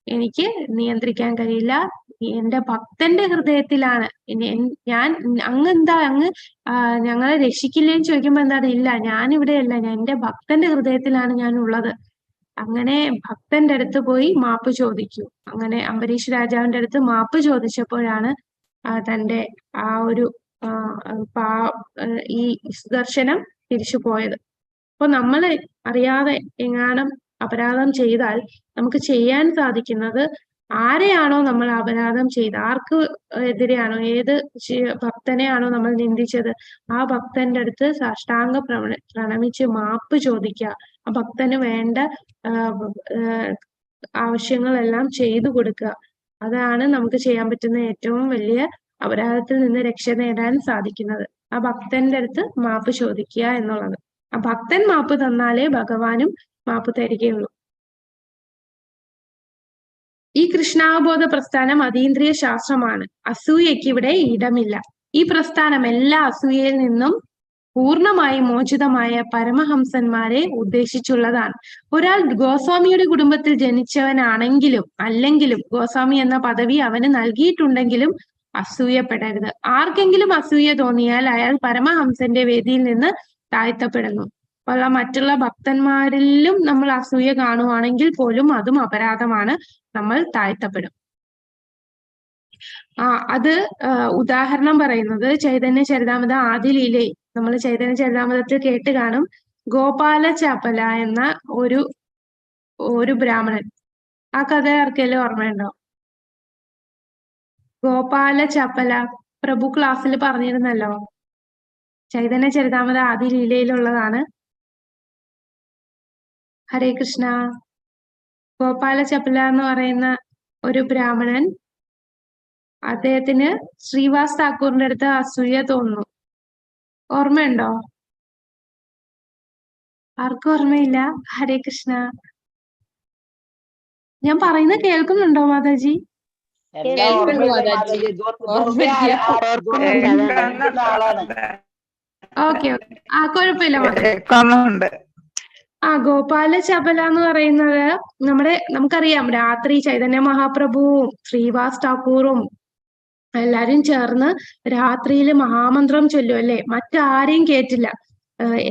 എനിക്ക് നിയന്ത്രിക്കാൻ കഴിയില്ല, എന്റെ ഭക്തന്റെ ഹൃദയത്തിലാണ് ഞാൻ. അങ്ങ് എന്താ, അങ്ങ് ഞങ്ങളെ രക്ഷിക്കില്ലേന്ന് ചോദിക്കുമ്പോ എന്താ, ഇല്ല, ഞാനിവിടെയല്ല, എന്റെ ഭക്തന്റെ ഹൃദയത്തിലാണ് ഞാൻ ഉള്ളത്. അങ്ങനെ ഭക്തന്റെ അടുത്ത് പോയി മാപ്പ് ചോദിക്കൂ. അങ്ങനെ അംബരീഷ് രാജാവിന്റെ അടുത്ത് മാപ്പ് ചോദിച്ചപ്പോഴാണ് തന്റെ ആ ഒരു ഈ സുദർശനം തിരിച്ചു പോയത്. അപ്പൊ നമ്മൾ അറിയാതെ എങ്ങാനും അപരാധം ചെയ്താൽ നമുക്ക് ചെയ്യാൻ സാധിക്കുന്നത്, ആരെയാണോ നമ്മൾ അപരാധം ചെയ്ത്, ആർക്ക് എതിരെയാണോ, ഏത് ഭക്തനെയാണോ നമ്മൾ നിന്ദിച്ചത്, ആ ഭക്തന്റെ അടുത്ത് സാഷ്ടാംഗ പ്രണമിച്ച് മാപ്പ് ചോദിക്കുക. ആ ഭക്തന് വേണ്ട ആവശ്യങ്ങളെല്ലാം ചെയ്തു കൊടുക്കുക. അതാണ് നമുക്ക് ചെയ്യാൻ പറ്റുന്ന ഏറ്റവും വലിയ അപരാധത്തിൽ നിന്ന് രക്ഷ നേടാൻ സാധിക്കുന്നത്. ആ ഭക്തന്റെ അടുത്ത് മാപ്പ് ചോദിക്കുക എന്നുള്ളത്. ആ ഭക്തൻ മാപ്പ് തന്നാലേ ഭഗവാനും മാപ്പ് തരികയുള്ളൂ. ഈ കൃഷ്ണാവബോധ പ്രസ്ഥാനം അതീന്ദ്രിയ ശാസ്ത്രമാണ്. അസൂയയ്ക്ക് ഇവിടെ ഇടമില്ല. ഈ പ്രസ്ഥാനം എല്ലാ അസൂയയിൽ നിന്നും പൂർണ്ണമായി മോചിതമായ പരമഹംസന്മാരെ ഉദ്ദേശിച്ചുള്ളതാണ്. ഒരാൾ ഗോസ്വാമിയുടെ കുടുംബത്തിൽ ജനിച്ചവനാണെങ്കിലും അല്ലെങ്കിലും ഗോസ്വാമി എന്ന പദവി അവന് നൽകിയിട്ടുണ്ടെങ്കിലും അസൂയപ്പെടരുത്. ആർക്കെങ്കിലും അസൂയ തോന്നിയാൽ അയാൾ പരമഹംസന്റെ വേദിയിൽ നിന്ന് താഴ്ത്തപ്പെടുന്നു. ഉള്ള മറ്റുള്ള ഭക്തന്മാരിലും നമ്മൾ അസൂയ കാണുവാണെങ്കിൽ പോലും അതും അപരാധമാണ്, നമ്മൾ താഴ്ത്തപ്പെടും. അത് ഉദാഹരണം പറയുന്നത് ചൈതന്യ ചരിതാമൃത ആദി ലീലയിൽ, നമ്മൾ ചൈതന്യ ചരിതാമൃതത്തിൽ കേട്ട് കാണും, ഗോപാല ചാപ്പല എന്ന ഒരു ബ്രാഹ്മണൻ. ആ കഥ ആർക്കെല്ലാം ഓർമ്മയുണ്ടോ? ഗോപാല ചാപ്പല പ്രഭു ക്ലാസ്സിൽ പറഞ്ഞിരുന്നല്ലോ. ചൈതന്യ ചരിതാമൃത ആദി ലീലയിലുള്ളതാണ്. ഹരേ കൃഷ്ണ. ഗോപാല ചപ്പല എന്ന് പറയുന്ന ഒരു ബ്രാഹ്മണൻ, അദ്ദേഹത്തിന് ശ്രീവാസ് താക്കൂറിന്റെ അടുത്ത് അസൂയ തോന്നുന്നു. ഓർമ്മയുണ്ടോ? ആർക്കും ഓർമ്മയില്ല? ഹരേ കൃഷ്ണ. ഞാൻ പറയുന്നത് കേൾക്കുന്നുണ്ടോ മാതാജി? ഓക്കെ, കുഴപ്പമില്ല മാതാജി. ഗോപാല ചപല എന്ന് പറയുന്നത് നമുക്കറിയാം, രാത്രി ചൈതന്യ മഹാപ്രഭുവും ശ്രീവാസ് ഠാക്കൂറും എല്ലാരും ചേർന്ന് രാത്രിയില് മഹാമന്ത്രം ചൊല്ലും അല്ലെ. മറ്റാരെയും കേട്ടില്ല.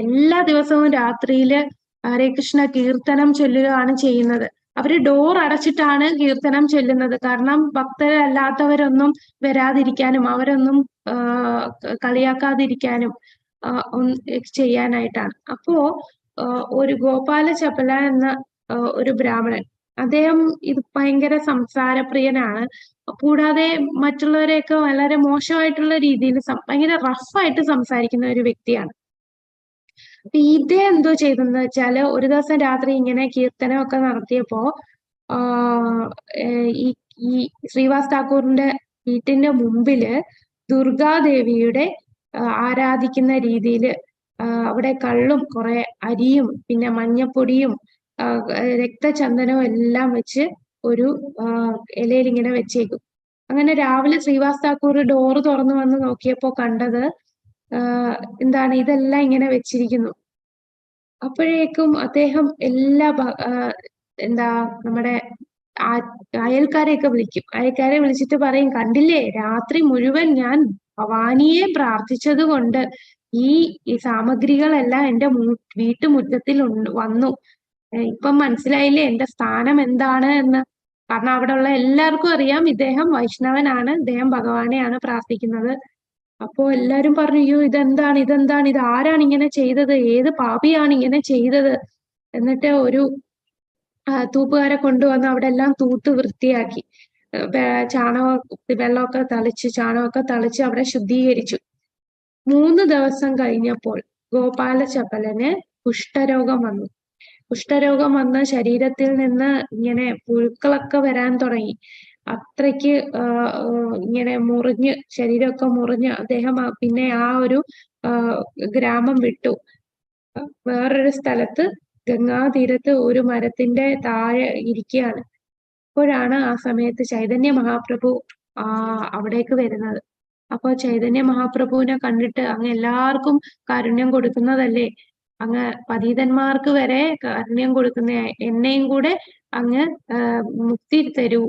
എല്ലാ ദിവസവും രാത്രിയില് ഹരേ കൃഷ്ണ കീർത്തനം ചൊല്ലുകയാണ് ചെയ്യുന്നത്. അവര് ഡോർ അടച്ചിട്ടാണ് കീർത്തനം ചൊല്ലുന്നത്. കാരണം ഭക്തരല്ലാത്തവരൊന്നും വരാതിരിക്കാനും അവരൊന്നും കളിയാക്കാതിരിക്കാനും ചെയ്യാനായിട്ടാണ്. അപ്പോ ഒരു ഗോപാല ചപ്പല എന്ന ഒരു ബ്രാഹ്മണൻ, അദ്ദേഹം ഇത് ഭയങ്കര സംസാരപ്രിയനാണ്. കൂടാതെ മറ്റുള്ളവരെയൊക്കെ വളരെ മോശമായിട്ടുള്ള രീതിയിൽ ഭയങ്കര റഫായിട്ട് സംസാരിക്കുന്ന ഒരു വ്യക്തിയാണ്. അപ്പൊ ഇദ്ദേഹം എന്തോ ചെയ്തെന്ന് വെച്ചാല്, ഒരു ദിവസം രാത്രി ഇങ്ങനെ കീർത്തനമൊക്കെ നടത്തിയപ്പോ ഈ ശ്രീവാസ് ഠാക്കൂറിന്റെ വീട്ടിന്റെ മുമ്പില് ദുർഗാദേവിയുടെ ആരാധിക്കുന്ന രീതിയിൽ അവിടെ കള്ളും കുറെ അരിയും പിന്നെ മഞ്ഞപ്പൊടിയും രക്തചന്ദനവും എല്ലാം വെച്ച് ഒരു ഇലയിൽ ഇങ്ങനെ വെച്ചേക്കും. അങ്ങനെ രാവിലെ ശ്രീവാസ് താക്കൂർ ഡോറ് തുറന്നു വന്ന് നോക്കിയപ്പോ കണ്ടത് എന്താണ് ഇതെല്ലാം ഇങ്ങനെ വെച്ചിരിക്കുന്നു. അപ്പോഴേക്കും അദ്ദേഹം എല്ലാ എന്താ നമ്മുടെ അയൽക്കാരെയൊക്കെ വിളിക്കും. അയൽക്കാരെ വിളിച്ചിട്ട് പറയും, കണ്ടില്ലേ രാത്രി മുഴുവൻ ഞാൻ ഭവാനിയെ പ്രാർത്ഥിച്ചത് കൊണ്ട് ഈ സാമഗ്രികളെല്ലാം എന്റെ വീട്ടുമുറ്റത്തിൽ വന്നു. ഇപ്പം മനസ്സിലായില്ലേ എന്റെ സ്ഥാനം എന്താണ് എന്ന്. കാരണം അവിടെ ഉള്ള എല്ലാവർക്കും അറിയാം ഇദ്ദേഹം വൈഷ്ണവനാണ്, ഇദ്ദേഹം ഭഗവാനെയാണ് പ്രാർത്ഥിക്കുന്നത്. അപ്പോ എല്ലാരും പറഞ്ഞു, അയ്യോ ഇതെന്താണ് ഇത് ആരാണ് ഇങ്ങനെ ചെയ്തത്, ഏത് പാപിയാണ് ഇങ്ങനെ ചെയ്തത്. എന്നിട്ട് ഒരു തൂപ്പുകാരെ കൊണ്ടുവന്ന് അവിടെ എല്ലാം തൂത്ത് വൃത്തിയാക്കി വെള്ളമൊക്കെ ചാണകമൊക്കെ തളിച്ച് അവിടെ ശുദ്ധീകരിച്ചു. 3 ദിവസം കഴിഞ്ഞപ്പോൾ ഗോപാലചപലന് കുഷ്ഠരോഗം വന്നു. കുഷ്ഠരോഗം വന്ന് ശരീരത്തിൽ നിന്ന് ഇങ്ങനെ പുഴുക്കളൊക്കെ വരാൻ തുടങ്ങി. അത്രയ്ക്ക് ഇങ്ങനെ മുറിഞ്ഞ് ശരീരമൊക്കെ മുറിഞ്ഞ് അദ്ദേഹം പിന്നെ ആ ഒരു ഗ്രാമം വിട്ടു. വേറൊരു സ്ഥലത്ത് ഗംഗാതീരത്ത് ഒരു മരത്തിന്റെ താഴെ ഇരിക്കുകയാണ്. അപ്പോഴാണ് ആ സമയത്ത് ചൈതന്യ മഹാപ്രഭു അവിടേക്ക് വരുന്നത്. അപ്പൊ ചൈതന്യ മഹാപ്രഭുവിനെ കണ്ടിട്ട് അങ്ങ് എല്ലാവർക്കും കാരുണ്യം കൊടുക്കുന്നതല്ലേ, അങ്ങ് പതീതന്മാർക്ക് വരെ കാരുണ്യം കൊടുക്കുന്ന എന്നെയും കൂടെ അങ്ങ് മുക്തി തരൂ,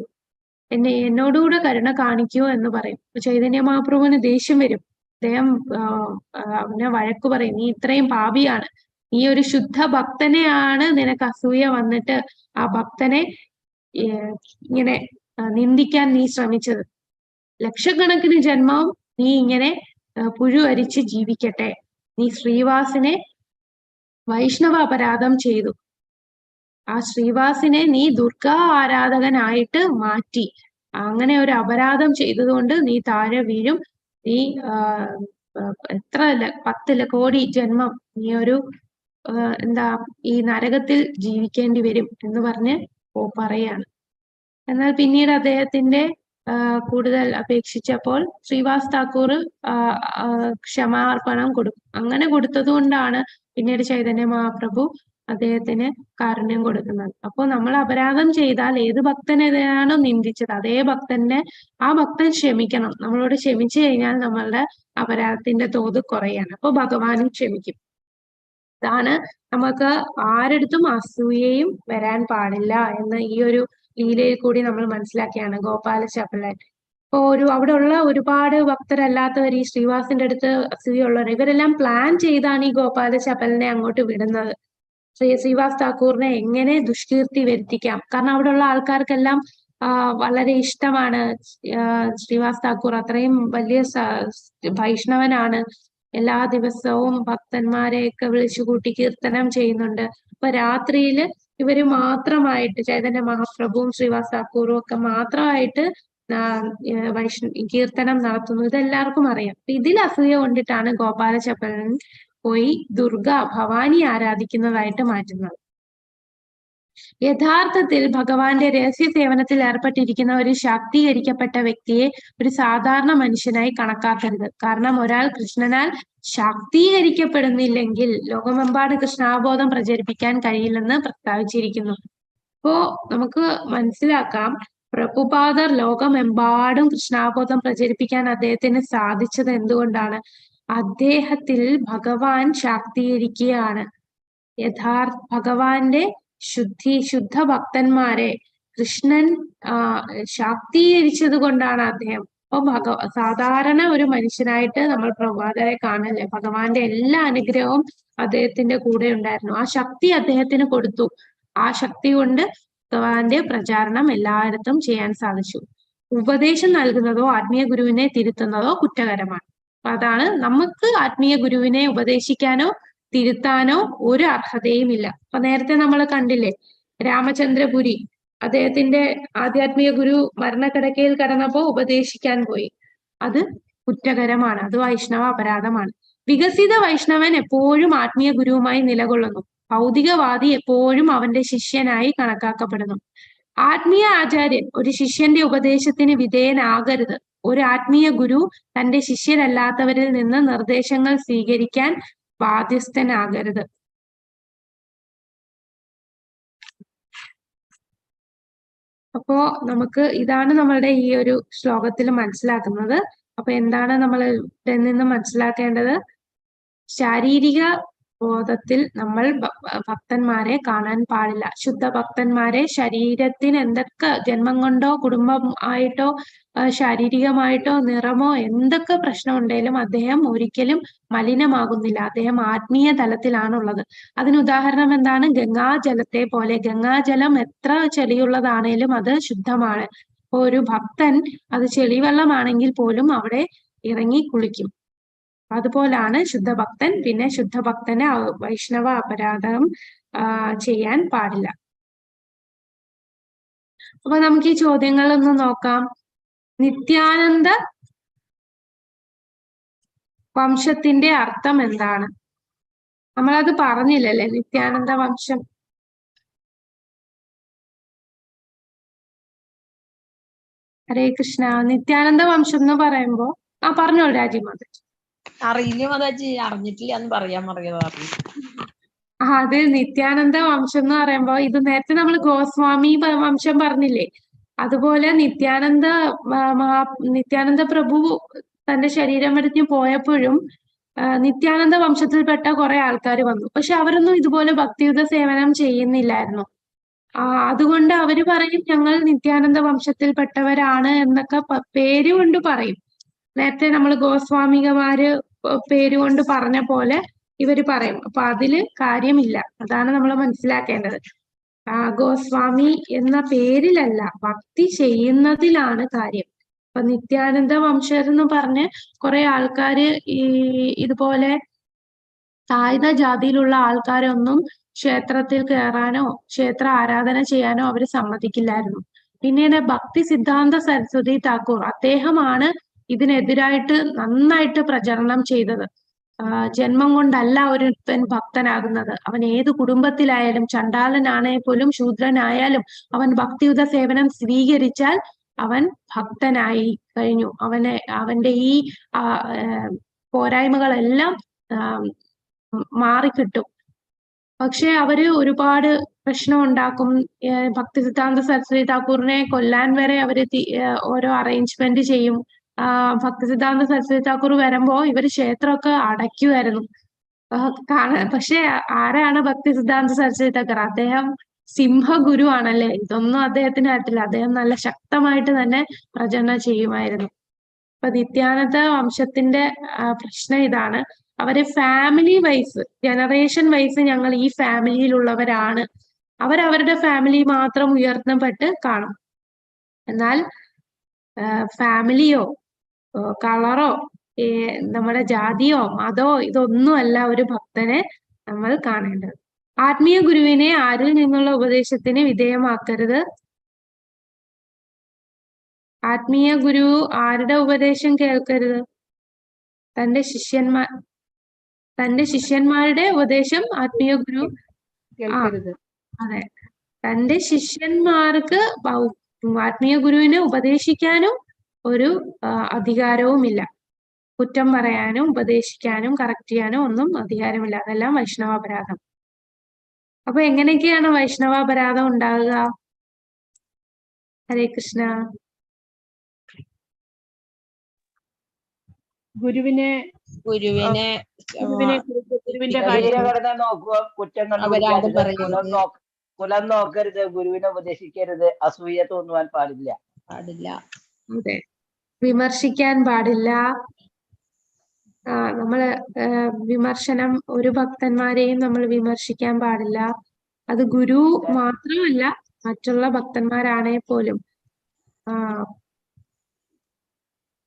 എന്നോടുകൂടെ കരുണ കാണിക്കൂ എന്ന് പറയും. ചൈതന്യ മഹാപ്രഭുവിന് ദേഷ്യം വരും. അദ്ദേഹം അവനെ വഴക്കു പറയും, നീ ഇത്രയും പാപിയാണ്, നീ ഒരു ശുദ്ധ ഭക്തനെയാണ് നിനക്ക് അസൂയ വന്നിട്ട് ആ ഭക്തനെ ഇങ്ങനെ നിന്ദിക്കാൻ നീ ശ്രമിച്ചത്. ലക്ഷക്കണക്കിന് ജന്മം നീ ഇങ്ങനെ പുഴു അരിച്ച് ജീവിക്കട്ടെ. നീ ശ്രീവാസിനെ വൈഷ്ണവ അപരാധം ചെയ്തു. ആ ശ്രീവാസിനെ നീ ദുർഗാ ആരാധകനായിട്ട് മാറ്റി. അങ്ങനെ ഒരു അപരാധം ചെയ്തതുകൊണ്ട് നീ താഴെ വീഴും. നീ എത്ര 10 കോടി ജന്മം നീ ഒരു ഈ നരകത്തിൽ ജീവിക്കേണ്ടി വരും എന്ന് പറഞ്ഞ് പറയാണ്. എന്നാൽ പിന്നീട് അദ്ദേഹത്തിന്റെ കൂടുതൽ അപേക്ഷിച്ചപ്പോൾ ശ്രീവാസ് താക്കൂർ ക്ഷമാർപ്പണം കൊടുക്കും. അങ്ങനെ കൊടുത്തത് കൊണ്ടാണ് പിന്നീട് ചൈതന്യ മഹാപ്രഭു അദ്ദേഹത്തിന് കാരുണ്യം കൊടുക്കുന്നത്. അപ്പോൾ നമ്മൾ അപരാധം ചെയ്താൽ ഏത് ഭക്തനെതിരാണോ നിന്ദിച്ചത് അതേ ആ ഭക്തൻ ക്ഷമിക്കണം. നമ്മളോട് ക്ഷമിച്ചു കഴിഞ്ഞാൽ നമ്മളുടെ അപരാധത്തിന്റെ തോത് കുറയാണ്. അപ്പോൾ ഭഗവാനും ക്ഷമിക്കും. ഇതാണ് നമുക്ക് ആരടുത്തും അസൂയയും വരാൻ പാടില്ല എന്ന് ഈ ഒരു ലീലയിൽ കൂടി നമ്മൾ മനസ്സിലാക്കിയാണ് ഗോപാലചപലൻ. ഇപ്പൊ അവിടെ ഉള്ള ഒരുപാട് ഭക്തരല്ലാത്തവർ ഈ ശ്രീവാസിന്റെ അടുത്ത് അസൂയുള്ളവർ ഇവരെല്ലാം പ്ലാൻ ചെയ്താണ് ഈ ഗോപാലചപലനെ അങ്ങോട്ട് വിടുന്നത്. ശ്രീവാസ് താക്കൂറിനെ എങ്ങനെ ദുഷ്കീർത്തി വരുത്തിക്കാം. കാരണം അവിടെ ഉള്ള ആൾക്കാർക്കെല്ലാം വളരെ ഇഷ്ടമാണ് ശ്രീവാസ് താക്കൂർ. അത്രയും വലിയ വൈഷ്ണവനാണ്. എല്ലാ ദിവസവും ഭക്തന്മാരെയൊക്കെ വിളിച്ചു കൂട്ടി കീർത്തനം ചെയ്യുന്നുണ്ട്. അപ്പൊ രാത്രിയില് ഇവര് മാത്രമായിട്ട് ചൈതന്യ മഹാപ്രഭുവും ശ്രീവാസ് താക്കൂറും ഒക്കെ മാത്രമായിട്ട് കീർത്തനം നടത്തുന്നു. ഇതെല്ലാവർക്കും അറിയാം. ഇതിൽ അസൂയ കൊണ്ടിട്ടാണ് ഗോപാലചപലൻ പോയി ഭവാനി ആരാധിക്കുന്നതായിട്ട് മാറ്റുന്നത്. യഥാർത്ഥത്തിൽ ഭഗവാന്റെ രഹസ്യ സേവനത്തിൽ ഏർപ്പെട്ടിരിക്കുന്ന ഒരു ശാക്തീകരിക്കപ്പെട്ട വ്യക്തിയെ ഒരു സാധാരണ മനുഷ്യനായി കണക്കാക്കരുത്. കാരണം ഒരാൾ കൃഷ്ണനാൽ ശാക്തീകരിക്കപ്പെടുന്നില്ലെങ്കിൽ ലോകമെമ്പാട് കൃഷ്ണാബോധം പ്രചരിപ്പിക്കാൻ കഴിയില്ലെന്ന് പ്രസ്താവിച്ചിരിക്കുന്നു. അപ്പോ നമുക്ക് മനസ്സിലാക്കാം, പ്രഭുപാദർ ലോകമെമ്പാടും കൃഷ്ണാബോധം പ്രചരിപ്പിക്കാൻ അദ്ദേഹത്തിന് സാധിച്ചത് എന്തുകൊണ്ടാണ്? അദ്ദേഹത്തിൽ ശാക്തീകരിക്കുകയാണ്. ഭഗവാന്റെ ശുദ്ധ ഭക്തന്മാരെ കൃഷ്ണൻ ശാക്തീകരിച്ചത് കൊണ്ടാണ് അദ്ദേഹം. അപ്പൊ സാധാരണ ഒരു മനുഷ്യനായിട്ട് നമ്മൾ പ്രഭുപാദരെ കാണല്ലേ. ഭഗവാന്റെ എല്ലാ അനുഗ്രഹവും അദ്ദേഹത്തിന്റെ കൂടെ ഉണ്ടായിരുന്നു. ആ ശക്തി അദ്ദേഹത്തിന് കൊടുത്തു. ആ ശക്തി കൊണ്ട് ഭഗവാന്റെ പ്രചാരണം എല്ലായിടത്തും ചെയ്യാൻ സാധിച്ചു. ഉപദേശം നൽകുന്നതോ ആത്മീയ ഗുരുവിനെ തിരുത്തുന്നതോ കുറ്റകരമാണ്. അപ്പൊ അതാണ്, നമുക്ക് ആത്മീയ ഗുരുവിനെ ഉപദേശിക്കാനോ തിരുത്താനോ ഒരു അർഹതയും ഇല്ല. അപ്പൊ നേരത്തെ നമ്മൾ കണ്ടില്ലേ, രാമചന്ദ്രപുരി അദ്ദേഹത്തിന്റെ ആധ്യാത്മിക ഗുരു മരണക്കിടക്കയിൽ കിടന്നപ്പോ ഉപദേശിക്കാൻ പോയി. അത് കുറ്റകരമാണ്, അത് വൈഷ്ണവ അപരാധമാണ്. വികസിത വൈഷ്ണവൻ എപ്പോഴും ആത്മീയ ഗുരുവുമായി നിലകൊള്ളുന്നു. ഭൗതികവാദി എപ്പോഴും അവന്റെ ശിഷ്യനായി കണക്കാക്കപ്പെടുന്നു. ആത്മീയ ആചാര്യൻ ഒരു ശിഷ്യന്റെ ഉപദേശത്തിന് വിധേയനാകരുത്. ഒരു ആത്മീയ ഗുരു തന്റെ ശിഷ്യരല്ലാത്തവരിൽ നിന്ന് നിർദ്ദേശങ്ങൾ സ്വീകരിക്കാൻ ബാധ്യസ്ഥനാകരുത്. അപ്പോ നമുക്ക് ഇതാണ് നമ്മളുടെ ഈ ഒരു ശ്ലോകത്തിൽ മനസ്സിലാക്കുന്നത്. അപ്പൊ എന്താണ് നമ്മൾ ഇതിൽ നിന്ന് മനസ്സിലാക്കേണ്ടത്? ശാരീരിക ബോധത്തിൽ നമ്മൾ ഭക്തന്മാരെ കാണാൻ പാടില്ല. ശുദ്ധ ഭക്തന്മാരെ ശരീരത്തിന് എന്തൊക്കെ ജന്മം കൊണ്ടോ കുടുംബം ആയിട്ടോ ശാരീരികമായിട്ടോ നിറമോ എന്തൊക്കെ പ്രശ്നം ഉണ്ടെങ്കിലും അദ്ദേഹം ഒരിക്കലും മലിനമാകുന്നില്ല. അദ്ദേഹം ആത്മീയ തലത്തിലാണുള്ളത്. അതിന് ഉദാഹരണം എന്താണ്? ഗംഗാജലത്തെ പോലെ. ഗംഗാജലം എത്ര ചെളിയുള്ളതാണേലും അത് ശുദ്ധമാണ്. അപ്പൊ ഒരു ഭക്തൻ അത് ചെളിവെള്ളമാണെങ്കിൽ പോലും അവിടെ ഇറങ്ങി കുളിക്കും. അതുപോലാണ് ശുദ്ധഭക്തൻ. പിന്നെ ശുദ്ധഭക്തന് വൈഷ്ണവ അപരാധം ചെയ്യാൻ പാടില്ല. അപ്പൊ നമുക്ക് ഈ ചോദ്യങ്ങളൊന്ന് നോക്കാം. നിത്യാനന്ദ വംശത്തിന്റെ അർത്ഥം എന്താണ്? നമ്മളത് പറഞ്ഞില്ലല്ലേ, നിത്യാനന്ദ വംശം. ഹരേ കൃഷ്ണ. നിത്യാനന്ദ വംശം എന്ന് പറയുമ്പോ പറഞ്ഞോളൂ രാജിമാതാജി. അറിയില്ല മാതാജി, അറിഞ്ഞിട്ടില്ല എന്ന് പറയാൻ പറഞ്ഞത്. അത് നിത്യാനന്ദ വംശം എന്ന് പറയുമ്പോ ഇത് നേരത്തെ നമ്മൾ ഗോസ്വാമി വംശം പറഞ്ഞില്ലേ, അതുപോലെ നിത്യാനന്ദ പ്രഭു തന്റെ ശരീരം വെടിഞ്ഞു പോയപ്പോഴും നിത്യാനന്ദ വംശത്തിൽപ്പെട്ട കുറെ ആൾക്കാർ വന്നു. പക്ഷെ അവരൊന്നും ഇതുപോലെ ഭക്തിയുത സേവനം ചെയ്യുന്നില്ലായിരുന്നു. അതുകൊണ്ട് അവര് പറയും ഞങ്ങൾ നിത്യാനന്ദ വംശത്തിൽപ്പെട്ടവരാണ് എന്നൊക്കെ പേരുകൊണ്ട് പറയും. നേരത്തെ നമ്മൾ ഗോസ്വാമികമാര് പേരുകൊണ്ട് പറഞ്ഞ പോലെ ഇവര് പറയും. അപ്പൊ അതില് കാര്യമില്ല. അതാണ് നമ്മൾ മനസ്സിലാക്കേണ്ടത്. ഗോസ്വാമി എന്ന പേരിലല്ല, ഭക്തി ചെയ്യുന്നതിലാണ് കാര്യം. അപ്പൊ നിത്യാനന്ദ വംശരെന്ന് പറഞ്ഞ് കുറെ ആൾക്കാര് ഇതുപോലെ താഴ്ന്ന ജാതിയിലുള്ള ആൾക്കാരൊന്നും ക്ഷേത്രത്തിൽ കയറാനോ ക്ഷേത്ര ആരാധന ചെയ്യാനോ അവര് സമ്മതിക്കില്ലായിരുന്നു. പിന്നീട് ഭക്തി സിദ്ധാന്ത സരസ്വതി താക്കൂർ അദ്ദേഹമാണ് ഇതിനെതിരായിട്ട് നന്നായിട്ട് പ്രചരണം ചെയ്തത്. ജന്മം കൊണ്ടല്ല ഒരുത്തൻ ഭക്തനാകുന്നത്. അവൻ ഏത് കുടുംബത്തിലായാലും, ചണ്ടാലനാണേ പോലും ശൂദ്രനായാലും അവൻ ഭക്തിയുത സേവനം സ്വീകരിച്ചാൽ അവൻ ഭക്തനായി കഴിഞ്ഞു. അവന്റെ ഈ പോരായ്മകളെല്ലാം മാറിക്കിട്ടും. പക്ഷെ അവര് ഒരുപാട് പ്രശ്നം ഉണ്ടാക്കും. ഭക്തി സിദ്ധാന്ത സരസ്വതി താക്കൂറിനെ കൊല്ലാൻ വരെ അവര് ഓരോ അറേഞ്ച്മെന്റ് ചെയ്യും. ഭക്തി സിദ്ധാന്ത സരസ്വതി താക്കൂർ വരുമ്പോ ഇവര് ക്ഷേത്രമൊക്കെ അടയ്ക്കുമായിരുന്നു. പക്ഷെ ആരാണ് ഭക്തി സിദ്ധാന്ത സരസ്വതി താക്കൂർ? അദ്ദേഹം സിംഹഗുരു ആണല്ലേ. ഇതൊന്നും അദ്ദേഹത്തിന് ആയിട്ടില്ല. അദ്ദേഹം നല്ല ശക്തമായിട്ട് തന്നെ പ്രചരണം ചെയ്യുമായിരുന്നു. അപ്പൊ നിത്യാനന്ദ വംശത്തിന്റെ പ്രശ്നം ഇതാണ്. അവര് ഫാമിലി വൈസ്, ജനറേഷൻ വൈസ് ഞങ്ങൾ ഈ ഫാമിലിയിലുള്ളവരാണ്, അവരവരുടെ ഫാമിലി മാത്രം ഉയർത്തപ്പെട്ട് കാണും. എന്നാൽ ഫാമിലിയോ കളറോ നമ്മുടെ ജാതിയോ മതോ ഇതൊന്നുമല്ല ഒരു ഭക്തനെ നമ്മൾ കാണേണ്ടത്. ആത്മീയ ഗുരുവിനെ ആരിൽ നിന്നുള്ള ഉപദേശത്തിന് വിധേയമാക്കരുത്? ആത്മീയ ഗുരു ആരുടെ ഉപദേശം കേൾക്കരുത്? തന്റെ ശിഷ്യന്മാരുടെ ഉപദേശം ആത്മീയ ഗുരു കേൾക്കരുത്. അതെ, തന്റെ ശിഷ്യന്മാർക്ക് ആത്മീയ ഗുരുവിനെ ഉപദേശിക്കാനും ഒരു അധികാരവുമില്ല. കുറ്റം പറയാനും ഉപദേശിക്കാനും കറക്റ്റ് ചെയ്യാനും ഒന്നും അധികാരമില്ല. അതെല്ലാം വൈഷ്ണവാപരാധം. അപ്പൊ എങ്ങനെയൊക്കെയാണ് വൈഷ്ണവാപരാധം ഉണ്ടാകുക? ഹരേ കൃഷ്ണ. ഗുരുവിന്റെ ശരീരഘടന നോക്കുക, കുറ്റം കണ്ടുപിടിക്കരുത്, കുലം നോക്കരുത്, ഗുരുവിനെ ഉപദേശിക്കരുത്, അസൂയ തോന്നുവാൻ പാടില്ല. അതെ, വിമർശിക്കാൻ പാടില്ല. നമ്മള് വിമർശനം, ഒരു ഭക്തന്മാരെയും നമ്മൾ വിമർശിക്കാൻ പാടില്ല. അത് ഗുരു മാത്രമല്ല, മറ്റുള്ള ഭക്തന്മാരാണേ പോലും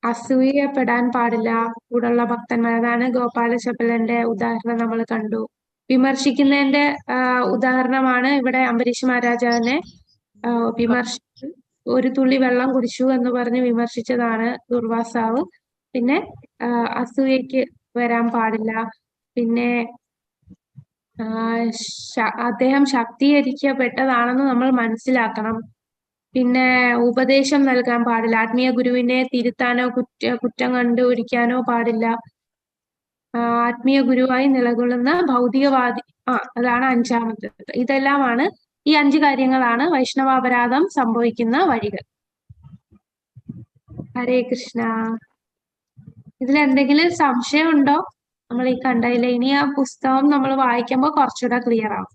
അസൂയപ്പെടാൻ പാടില്ല കൂടെയുള്ള ഭക്തന്മാർ. അതാണ് ഗോപാല ചപ്പലന്റെ ഉദാഹരണം നമ്മൾ കണ്ടു. വിമർശിക്കുന്നതിന്റെ ഉദാഹരണമാണ് ഇവിടെ അംബരീഷ് മഹാരാജാവിനെ വിമർശിച്ചു, ഒരു തുള്ളി വെള്ളം കുടിച്ചു എന്ന് പറഞ്ഞ് വിമർശിച്ചതാണ് ദുർവാസാവ്. പിന്നെ അസൂയക്ക് വരാൻ പാടില്ല. പിന്നെ അദ്ദേഹം ശാക്തീകരിക്കപ്പെട്ടതാണെന്ന് നമ്മൾ മനസ്സിലാക്കണം. പിന്നെ ഉപദേശം നൽകാൻ പാടില്ല. ആത്മീയ ഗുരുവിനെ തിരുത്താനോ കുറ്റം കണ്ടുപിടിക്കാനോ പാടില്ല. ആത്മീയ ഗുരുവായി നിലകൊള്ളുന്ന ഭൗതികവാദി അതാണ് അഞ്ചാമത്തേത്. ഇതെല്ലാമാണ് ഈ 5 കാര്യങ്ങളാണ് വൈഷ്ണവാപരാധം സംഭവിക്കുന്ന വഴികൾ. ഹരേ കൃഷ്ണ. ഇതിലെന്തെങ്കിലും സംശയം ഉണ്ടോ? നമ്മൾ ഈ കണ്ടതിൽ ഇനി ആ പുസ്തകം നമ്മൾ വായിക്കുമ്പോൾ കുറച്ചുകൂടെ ക്ലിയർ ആവും.